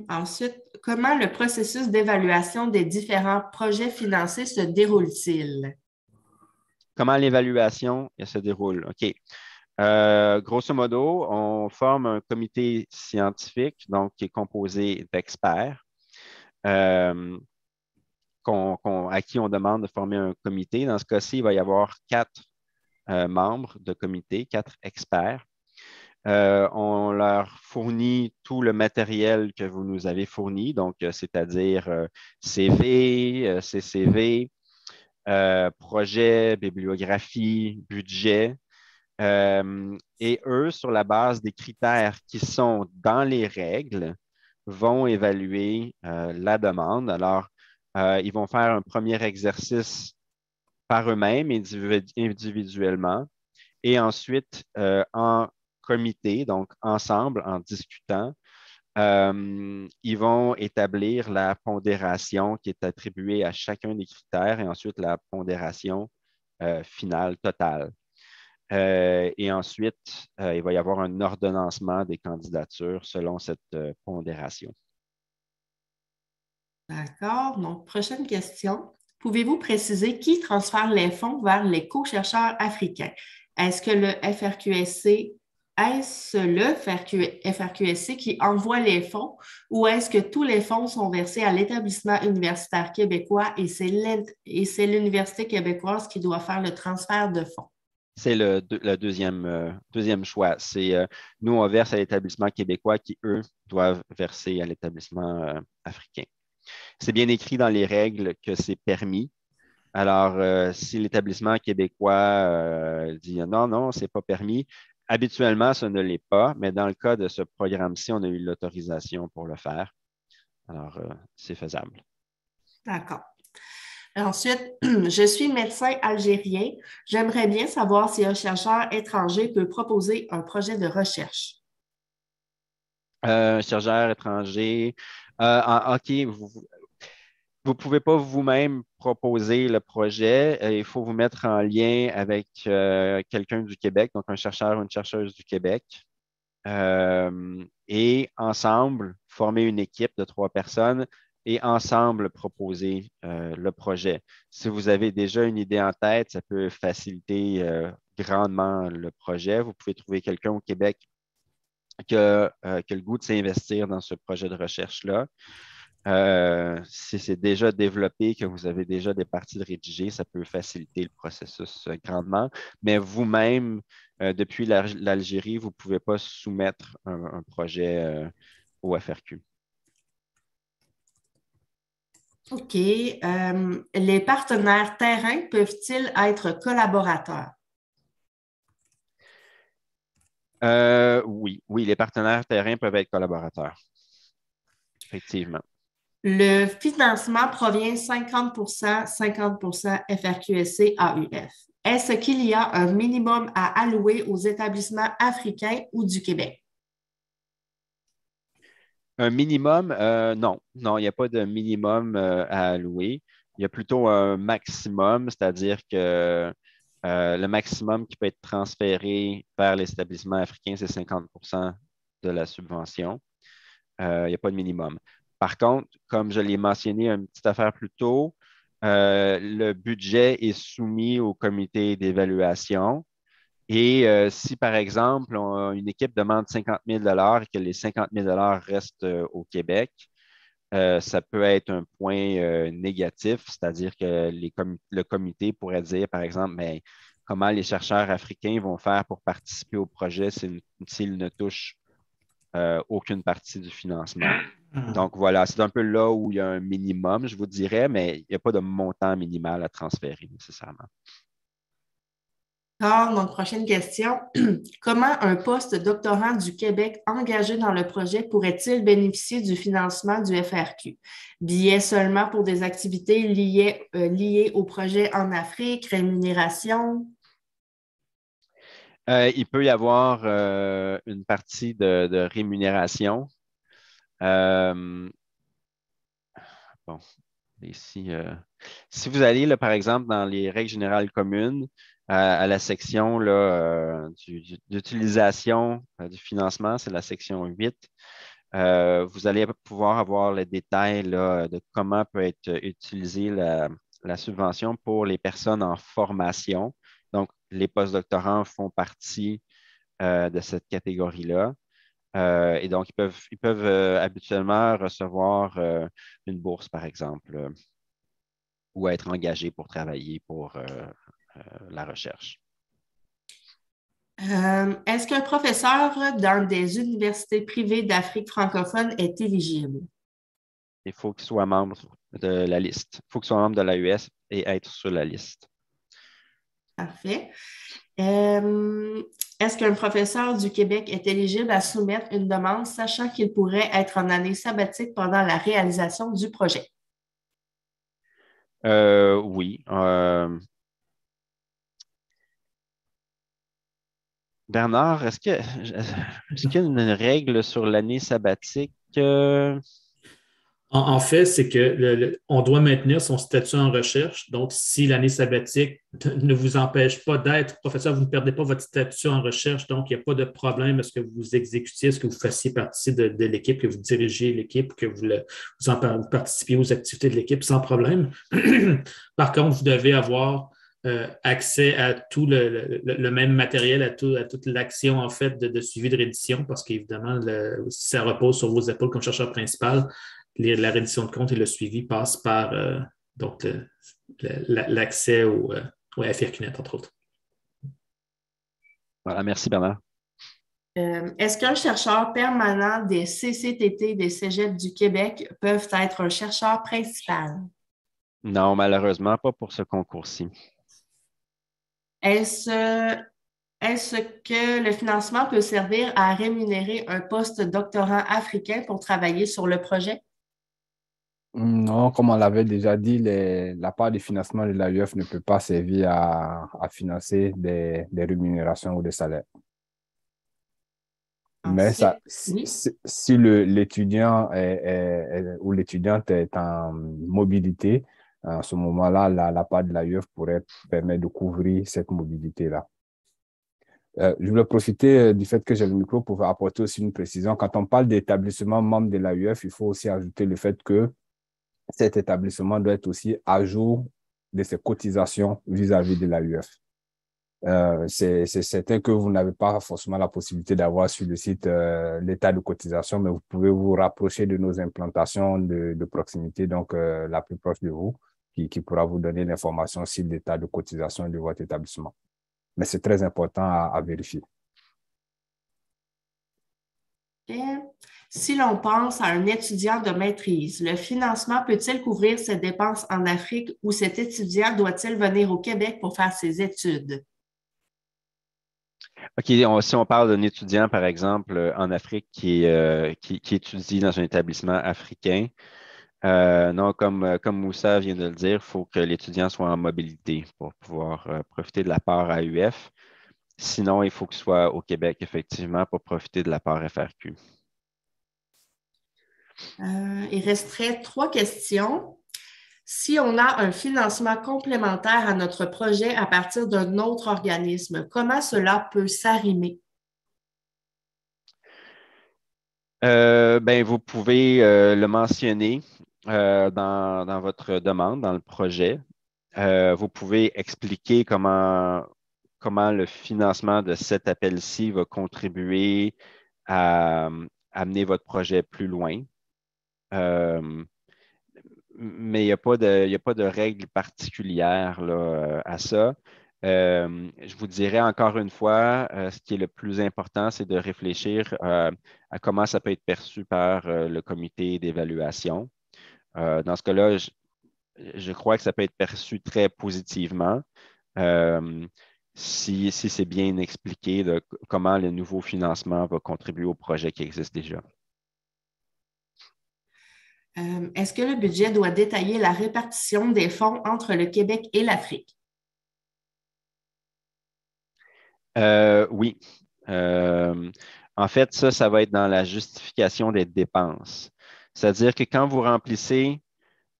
Ensuite, comment le processus d'évaluation des différents projets financés se déroule-t-il? Comment l'évaluation se déroule? OK. Grosso modo, on forme un comité scientifique, donc qui est composé d'experts à qui on demande de former un comité. Dans ce cas-ci, il va y avoir 4 membres de comité, 4 experts. On leur fournit tout le matériel que vous nous avez fourni, donc c'est-à-dire CV, CCV, projet, bibliographie, budget. Et eux, sur la base des critères qui sont dans les règles, vont évaluer la demande. Alors, ils vont faire un premier exercice par eux-mêmes, individuellement, et ensuite en comité, donc ensemble, en discutant, ils vont établir la pondération qui est attribuée à chacun des critères et ensuite la pondération finale totale. Et ensuite, il va y avoir un ordonnancement des candidatures selon cette pondération. D'accord. Donc, prochaine question. Pouvez-vous préciser qui transfère les fonds vers les co-chercheurs africains? Est-ce le FRQSC qui envoie les fonds ou est-ce que tous les fonds sont versés à l'établissement universitaire québécois et c'est l'Université québécoise qui doit faire le transfert de fonds? C'est le deuxième choix. C'est nous, on verse à l'établissement québécois qui, eux, doivent verser à l'établissement africain. C'est bien écrit dans les règles que c'est permis. Alors, si l'établissement québécois dit non, non, ce n'est pas permis, habituellement, ce ne l'est pas, mais dans le cas de ce programme-ci, on a eu l'autorisation pour le faire. Alors, c'est faisable. D'accord. Ensuite, je suis médecin algérien. J'aimerais bien savoir si un chercheur étranger peut proposer un projet de recherche. Chercheur étranger, OK, vous ne pouvez pas vous-même proposer le projet. Il faut vous mettre en lien avec quelqu'un du Québec, donc un chercheur ou une chercheuse du Québec. Et ensemble, former une équipe de 3 personnes et ensemble proposer le projet. Si vous avez déjà une idée en tête, ça peut faciliter grandement le projet. Vous pouvez trouver quelqu'un au Québec qui a le goût de s'investir dans ce projet de recherche-là. Si c'est déjà développé, que vous avez déjà des parties de rédiger, ça peut faciliter le processus grandement. Mais vous-même, depuis l'Algérie, vous ne pouvez pas soumettre un projet au FRQ. OK. Les partenaires terrain peuvent-ils être collaborateurs? Oui, les partenaires terrain peuvent être collaborateurs. Effectivement. Le financement provient 50 FRQSC AUF. Est-ce qu'il y a un minimum à allouer aux établissements africains ou du Québec? Un minimum, non. Non, il n'y a pas de minimum à allouer. Il y a plutôt un maximum, c'est-à-dire que le maximum qui peut être transféré vers les établissements africains, c'est 50 de la subvention. Il n'y a pas de minimum. Par contre, comme je l'ai mentionné une petite affaire plus tôt, le budget est soumis au comité d'évaluation. Et si, par exemple, une équipe demande 50 000 et que les 50 000 restent au Québec, ça peut être un point négatif, c'est-à-dire que le comité pourrait dire, par exemple, mais comment les chercheurs africains vont faire pour participer au projet s'ils ne touchent aucune partie du financement. Donc voilà, c'est un peu là où il y a un minimum, je vous dirais, mais il n'y a pas de montant minimal à transférer nécessairement. Donc, prochaine question. Comment un post-doctorant du Québec engagé dans le projet pourrait-il bénéficier du financement du FRQ? Billets seulement pour des activités liées au projet en Afrique, rémunération? Il peut y avoir une partie de rémunération. Bon, ici, si vous allez, là, par exemple, dans les règles générales communes, à la section d'utilisation du financement, c'est la section 8, vous allez pouvoir avoir le détail là, de comment peut être utilisée la subvention pour les personnes en formation. Donc, les postdoctorants font partie de cette catégorie-là. Et donc, ils peuvent habituellement recevoir une bourse, par exemple, ou être engagés pour travailler pour la recherche. Est-ce qu'un professeur dans des universités privées d'Afrique francophone est éligible? Il faut qu'il soit membre de la liste. Il faut qu'il soit membre de l'AUS et être sur la liste. Parfait. Est-ce qu'un professeur du Québec est éligible à soumettre une demande, sachant qu'il pourrait être en année sabbatique pendant la réalisation du projet? Oui. Bernard, est-ce qu'il y a une règle sur l'année sabbatique? En fait, c'est que on doit maintenir son statut en recherche. Donc, si l'année sabbatique ne vous empêche pas d'être professeur, vous ne perdez pas votre statut en recherche. Donc, il n'y a pas de problème à ce que vous exécutiez, à ce que vous fassiez partie de l'équipe, que vous dirigiez l'équipe, que vous participiez aux activités de l'équipe sans problème. Par contre, vous devez avoir accès à tout le même matériel, à toute l'action en fait de suivi de rédition, parce qu'évidemment, ça repose sur vos épaules comme chercheur principal. La reddition de compte et le suivi passent par l'accès au FRQNet, entre autres. Voilà, merci Bernard. Est-ce qu'un chercheur permanent des CCTT des Cégeps du Québec peuvent être un chercheur principal? Non, malheureusement, pas pour ce concours-ci. Est-ce est-ce que le financement peut servir à rémunérer un post-doctorant africain pour travailler sur le projet? Non, comme on l'avait déjà dit, la part du financement de l'AUF ne peut pas servir à financer des rémunérations ou des salaires. Mais ça, Ensuite, oui. si l'étudiant ou l'étudiante est en mobilité, à ce moment-là, la part de l'AUF pourrait permettre de couvrir cette mobilité-là. Je voulais profiter du fait que j'ai le micro pour apporter aussi une précision. Quand on parle d'établissement membre de l'AUF, il faut aussi ajouter le fait que cet établissement doit être aussi à jour de ses cotisations vis-à-vis de l'AUF. C'est certain que vous n'avez pas forcément la possibilité d'avoir sur le site l'état de cotisation, mais vous pouvez vous rapprocher de nos implantations de proximité, donc la plus proche de vous, qui pourra vous donner l'information sur l'état de cotisation de votre établissement. Mais c'est très important à vérifier. Ok. Si l'on pense à un étudiant de maîtrise, le financement peut-il couvrir ses dépenses en Afrique ou cet étudiant doit-il venir au Québec pour faire ses études? OK, si on parle d'un étudiant, par exemple, en Afrique qui étudie dans un établissement africain, non, comme Moussa vient de le dire, il faut que l'étudiant soit en mobilité pour pouvoir profiter de la part AUF. Sinon, il faut qu'il soit au Québec, effectivement, pour profiter de la part FRQ. Il resterait 3 questions. Si on a un financement complémentaire à notre projet à partir d'un autre organisme, comment cela peut s'arrimer? Ben, vous pouvez le mentionner dans votre demande, dans le projet. Vous pouvez expliquer comment le financement de cet appel-ci va contribuer à amener votre projet plus loin. Mais il n'y a pas de règle particulière là, à ça. Je vous dirais encore une fois, ce qui est le plus important, c'est de réfléchir à comment ça peut être perçu par le comité d'évaluation. Dans ce cas-là, je crois que ça peut être perçu très positivement si c'est bien expliqué de comment le nouveau financement va contribuer au projet qui existe déjà. Est-ce que le budget doit détailler la répartition des fonds entre le Québec et l'Afrique? Oui. En fait, ça va être dans la justification des dépenses. C'est-à-dire que quand vous remplissez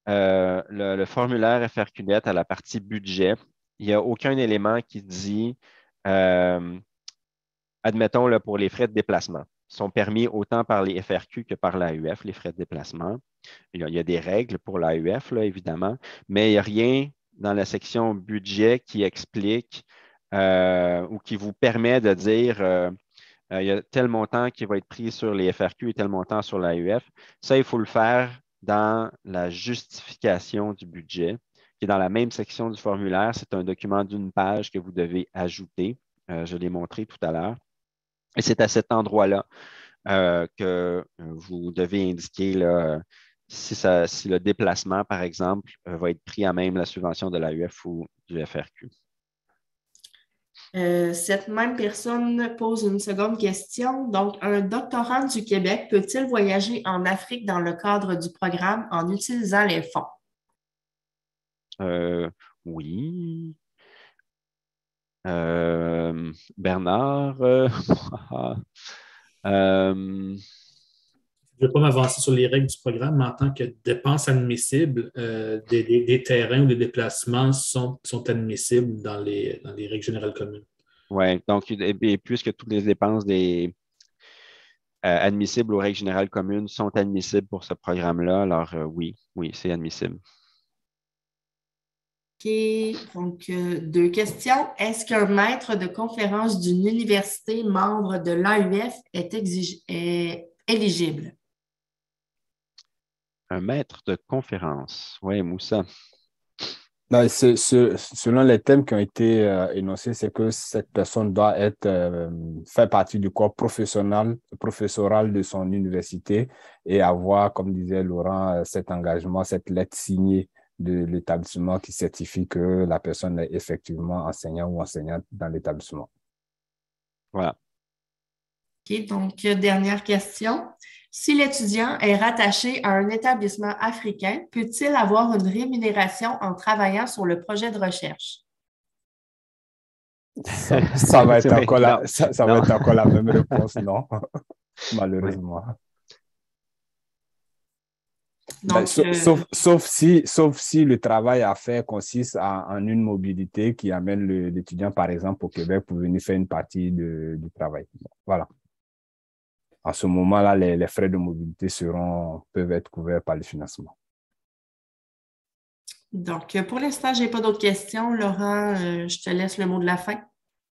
le formulaire FRQ-Net à la partie budget, il n'y a aucun élément qui dit, admettons, là, pour les frais de déplacement, sont permis autant par les FRQ que par l'AUF, les frais de déplacement. Il y a des règles pour l'AUF, là, évidemment, mais il n'y a rien dans la section budget qui explique ou qui vous permet de dire il y a tel montant qui va être pris sur les FRQ et tel montant sur l'AUF. Ça, il faut le faire dans la justification du budget, qui est dans la même section du formulaire. C'est un document d'une page que vous devez ajouter. Je l'ai montré tout à l'heure. Et c'est à cet endroit-là que vous devez indiquer là, si le déplacement, par exemple, va être pris à même la subvention de l'AUF ou du FRQ. Cette même personne pose une seconde question. Donc, un doctorant du Québec peut-il voyager en Afrique dans le cadre du programme en utilisant les fonds? Oui. Bernard, Je ne vais pas m'avancer sur les règles du programme, mais en tant que dépenses admissibles, des terrains ou des déplacements sont admissibles dans les règles générales communes. oui, donc, et puisque toutes les dépenses admissibles aux règles générales communes sont admissibles pour ce programme-là, alors oui, c'est admissible. OK. Donc, 2 questions. Est-ce qu'un maître de conférence d'une université membre de l'AUF est éligible? Un maître de conférence, oui, Moussa. Ben, selon les thèmes qui ont été énoncés, c'est que cette personne doit faire partie du corps professoral de son université et avoir, comme disait Laurent, cet engagement, cette lettre signée de l'établissement qui certifie que la personne est effectivement enseignant ou enseignante dans l'établissement. Voilà. OK, donc, dernière question. Si l'étudiant est rattaché à un établissement africain, peut-il avoir une rémunération en travaillant sur le projet de recherche? Ça va être encore ça va Non. être encore la même réponse, non? Oui. Malheureusement. Donc, Sauf si le travail à faire consiste en une mobilité qui amène l'étudiant, par exemple, au Québec pour venir faire une partie du travail. Voilà. En ce moment-là, les frais de mobilité peuvent être couverts par le financement. donc, pour l'instant, je n'ai pas d'autres questions. Laurent, je te laisse le mot de la fin.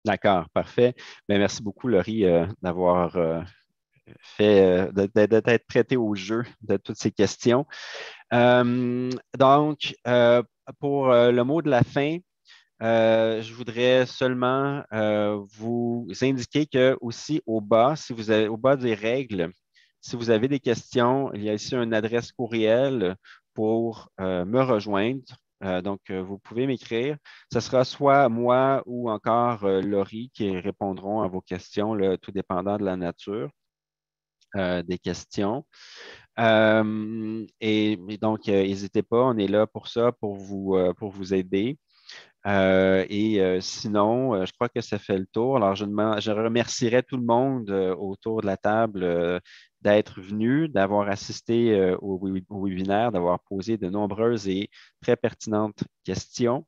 D'accord, parfait. Bien, merci beaucoup, Laurie, d'avoir d'être prêté au jeu de toutes ces questions. Donc, pour le mot de la fin, je voudrais seulement vous indiquer que aussi au bas, au bas des règles, si vous avez des questions, il y a ici une adresse courriel pour me rejoindre. Donc, vous pouvez m'écrire. Ce sera soit moi ou encore Laurie qui répondront à vos questions, tout dépendant de la nature des questions. Et donc, n'hésitez pas, on est là pour ça, pour vous aider. Sinon, je crois que ça fait le tour. Alors, je remercierai tout le monde autour de la table d'être venu, d'avoir assisté au webinaire, d'avoir posé de nombreuses et très pertinentes questions.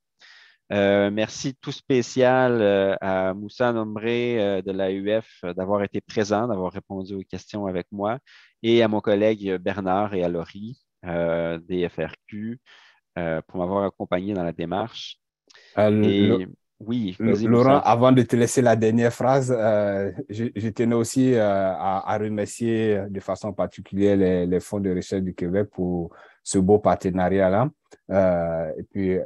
Merci tout spécial à Moussa Nombré de l'AUF d'avoir été présent, d'avoir répondu aux questions avec moi, et à mon collègue Bernard et à Laurie des FRQ pour m'avoir accompagné dans la démarche. Et oui, vas-y, Laurent, Moussa. avant de te laisser la dernière phrase, je tenais aussi à remercier de façon particulière les fonds de recherche du Québec pour ce beau partenariat-là. Et puis,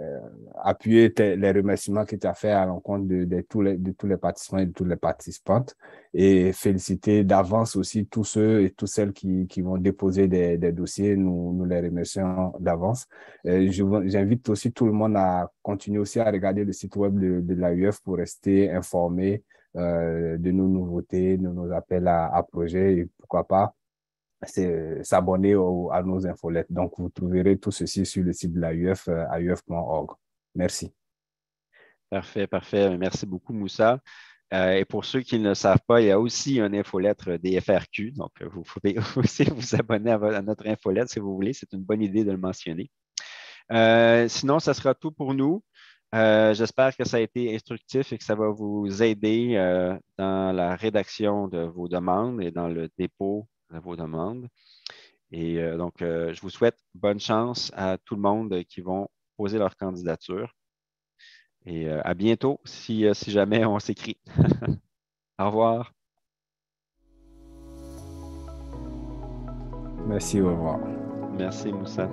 appuyer les remerciements que tu as fait à l'encontre de tous les participants et de toutes les participantes. Et féliciter d'avance aussi tous ceux et toutes celles qui vont déposer des dossiers. Nous les remercions d'avance. J'invite aussi tout le monde à continuer aussi à regarder le site web de l'AUF pour rester informé de nos nouveautés, de nos appels à projets et pourquoi pas s'abonner à nos infolettes. Donc, vous trouverez tout ceci sur le site de l'AUF, auf.org. Merci. Parfait, parfait. Merci beaucoup, Moussa. Et pour ceux qui ne le savent pas, il y a aussi une infolettre des FRQ. Donc, vous pouvez aussi vous abonner à notre infolettre si vous voulez. C'est une bonne idée de le mentionner. Sinon, ça sera tout pour nous. J'espère que ça a été instructif et que ça va vous aider dans la rédaction de vos demandes et dans le dépôt de vos demandes. Et donc, je vous souhaite bonne chance à tout le monde qui vont poser leur candidature. Et à bientôt si jamais on s'écrit. Au revoir. Merci, au revoir. Merci, Moussa.